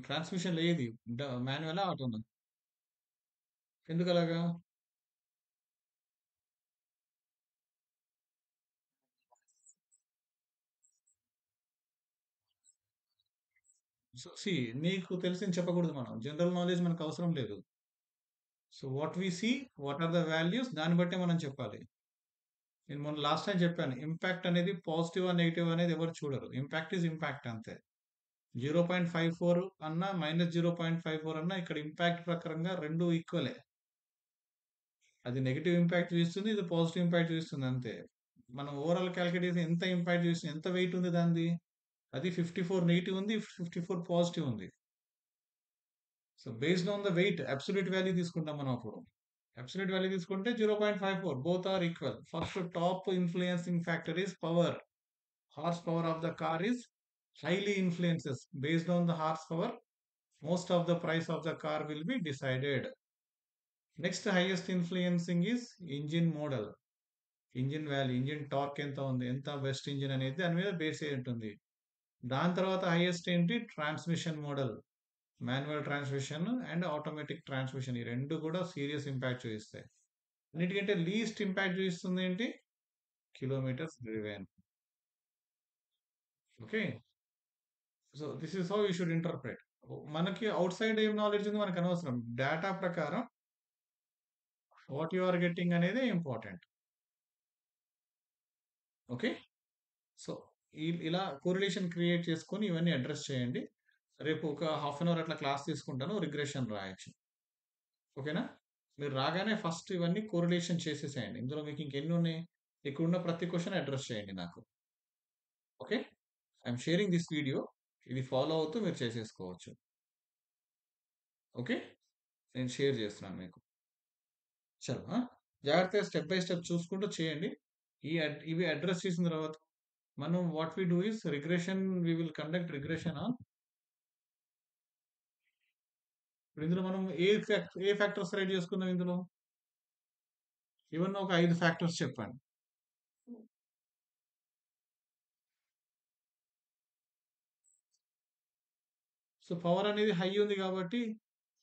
transmission ఏది? మాన్యువల్ ఆటోనా? ఎందుకు అలాగా? సో సి, నీకు తెలిసింది చెప్పకూడదు, మనం జనరల్ నాలెడ్జ్ మనకు అవసరం లేదు. So what we see, what are the values, దాన్ని బట్టే మనం చెప్పాలి. నేను మొన్న లాస్ట్ టైం చెప్పాను, ఇంపాక్ట్ అనేది పాజిటివ్ నెగిటివ్ అనేది ఎవరు చూడరు. ఇంపాక్ట్ ఈజ్ ఇంపాక్ట్ అంతే. 0.54 అన్నా -0.54 అన్నా ఇక్కడ ఇంపాక్ట్ ప్రకారంగా రెండు ఈక్వలే. అది నెగిటివ్ ఇంపాక్ట్ చూపిస్తుంది, ఇది పాజిటివ్ ఇంపాక్ట్ చూపిస్తుంది అంతే. మనం ఓవరాల్ క్యాలిక్యులేట్ చేసి ఎంత ఇంపాక్ట్ చూస్తుంది, ఎంత వెయిట్ ఉంది దానిది, అది 54 నెగిటివ్ ఉంది, 54 పాజిటివ్ ఉంది. So based on the weight absolute value తీసుకుంటాం మనం. అప్పుడు అబ్సల్యూట్ వాల్యూ తీసుకుంటే 0.54, both are equal. First top influencing factor is power. Horse power of the car is highly influences. Based on the horsepower, most of the price of the car will be decided. Next highest influencing is engine model. Engine value, engine torque ఎంత ఉంది, ఎంత best engine అనేది దాని మీద base అయి ఉంటుంది. దాని తర్వాత హైయెస్ట్ ఏంటి? Transmission model. Manual transmission and automatic transmission, ఈ రెండు కూడా సీరియస్ ఇంపాక్ట్ చూపిస్తాయి. అన్నిటికంటే లీస్ట్ ఇంపాక్ట్ చూపిస్తుంది ఏంటి? Kilometres driven. Okay, so this is how you should interpret. మనకి అవుట్ సైడ్ ఏం నాలెడ్జ్ ఉంది మనకు అనవసరం. డేటా ప్రకారం వాట్ యు ఆర్ గెట్టింగ్ అనేది ఇంపార్టెంట్. ఓకే. సో, ఇలా కోరిలేషన్ క్రియేట్ చేసుకొని ఇవన్నీ అడ్రెస్ చేయండి. రేపు ఒక హాఫ్ అన్ అవర్ అట్లా క్లాస్ తీసుకుంటాను. రిగ్రెషన్ రాయొచ్చు. ఓకేనా? మీరు రాగానే ఫస్ట్ ఇవన్నీ కోరిలేషన్ చేసేసేయండి. ఇందులో మీకు ఇంకెన్నున్నాయి? ఇక్కడున్న ప్రతి క్వెషన్ అడ్రెస్ చేయండి నాకు. Okay? I'm sharing this video. ఇది ఫాలో అవుతూ మీరు చేసేసుకోవచ్చు. ఓకే? నేను షేర్ చేస్తున్నాను మీకు. చలో జాగ్రత్తగా స్టెప్ బై స్టెప్ చూసుకుంటూ చేయండి. ఇవి అడ్రెస్ చేసిన తర్వాత మనం what we do is regression we will conduct regression on ఇప్పుడు ఇందులో మనం ఏ ఫ్యాక్టర్స్ రైట్ చేసుకుందాం ఇందులో? ఇవన్నీ ఒక 5 ఫ్యాక్టర్స్ చెప్పండి. సో, పవర్ అనేది హై ఉంది కాబట్టి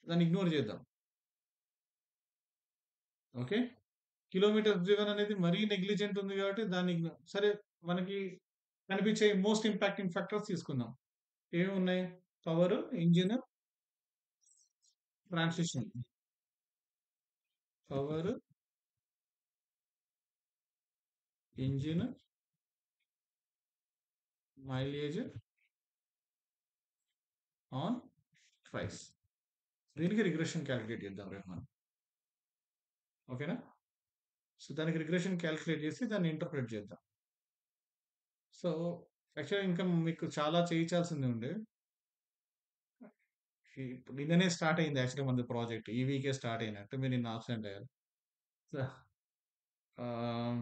దాన్ని ఇగ్నోర్ చేద్దాం. ఓకే. కిలోమీటర్స్ డ్రివెన్ అనేది మరీ నెగ్లిజెంట్ ఉంది కాబట్టి దాన్ని సరే మనకి కనిపించే మోస్ట్ ఇంపాక్టింగ్ ఫ్యాక్టర్స్ తీసుకుందాం. ఏమున్నాయి? Power, engine, transition. Power, engine, mileage on price. దీనికి రిగ్రెషన్ క్యాలిక్యులేట్ చేద్దాం రేపు మనం. ఓకేనా? సో, దానికి రిగ్రెషన్ క్యాలిక్యులేట్ చేసి దాన్ని ఇంటర్ప్రెట్ చేద్దాం. సో, యాక్చువల్‌గా ఇంకా మీకు చాలా చేయించాల్సింది ఉండే. నిన్ననే స్టార్ట్ అయింది యాక్చువల్‌గా మనది ప్రాజెక్ట్. ఈ వీకే స్టార్ట్ అయినట్టు. మీరు నిన్న అబ్సెంట్ అయ్యారు. సో, ఆహ్,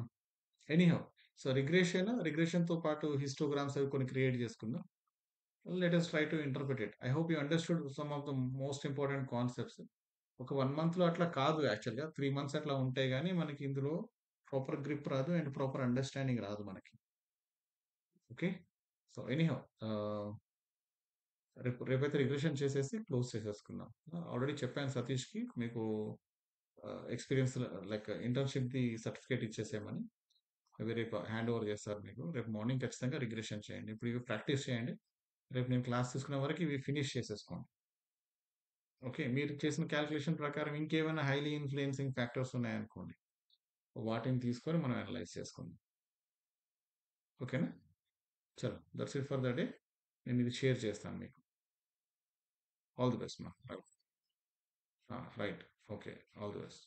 ఎనీహౌ సో, రిగ్రెషన్‌తో పాటు హిస్టోగ్రామ్స్ అవి కొన్ని క్రియేట్ చేసుకుందాం. Let us try to interpret it. I hope you understood some of the most important concepts. ఒక 1 మంత్‌లో అట్లా కాదు యాక్చువల్‌గా. 3 మంత్స్ అట్లా ఉంటే గాని మనకి ఇందులో ప్రాపర్ గ్రిప్ రాదు అండ్ ప్రాపర్ అండర్‌స్టాండింగ్ రాదు మనకి. ఓకే. సో, ఎనీహౌ రేపైతే రిగ్రెషన్ చేసేసి క్లోజ్ చేసేసుకుందాం. ఆల్రెడీ చెప్పాను సతీష్‌కి మీకు ఎక్స్‌పీరియన్స్ లైక్ ఇంటర్న్‌షిప్‌ది సర్టిఫికేట్ ఇచ్చేసేయమని. అవి రేపు హ్యాండ్ ఓవర్ చేస్తారు మీకు. రేపు మార్నింగ్ ఖచ్చితంగా రిగ్రెషన్ చేయండి. ఇప్పుడు ఇవి ప్రాక్టీస్ చేయండి. రేపు నేను క్లాస్ తీసుకునే వరకు ఇవి ఫినిష్ చేసేసుకోండి. ఓకే. మీరు చేసిన కాలిక్యులేషన్ ప్రకారం ఇంకేమైనా హైలీ ఇన్‌ఫ్లూయెన్సింగ్ ఫ్యాక్టర్స్ ఉన్నాయనుకోండి. వాటిని తీసుకొని మనం అనలైజ్ చేసుకుందాం. ఓకేనా? చలో that's it for the day. నేను ఇది షేర్ చేస్తాను మీకు. ఆల్ ది బెస్ట్ మా. Right. Okay. All the best.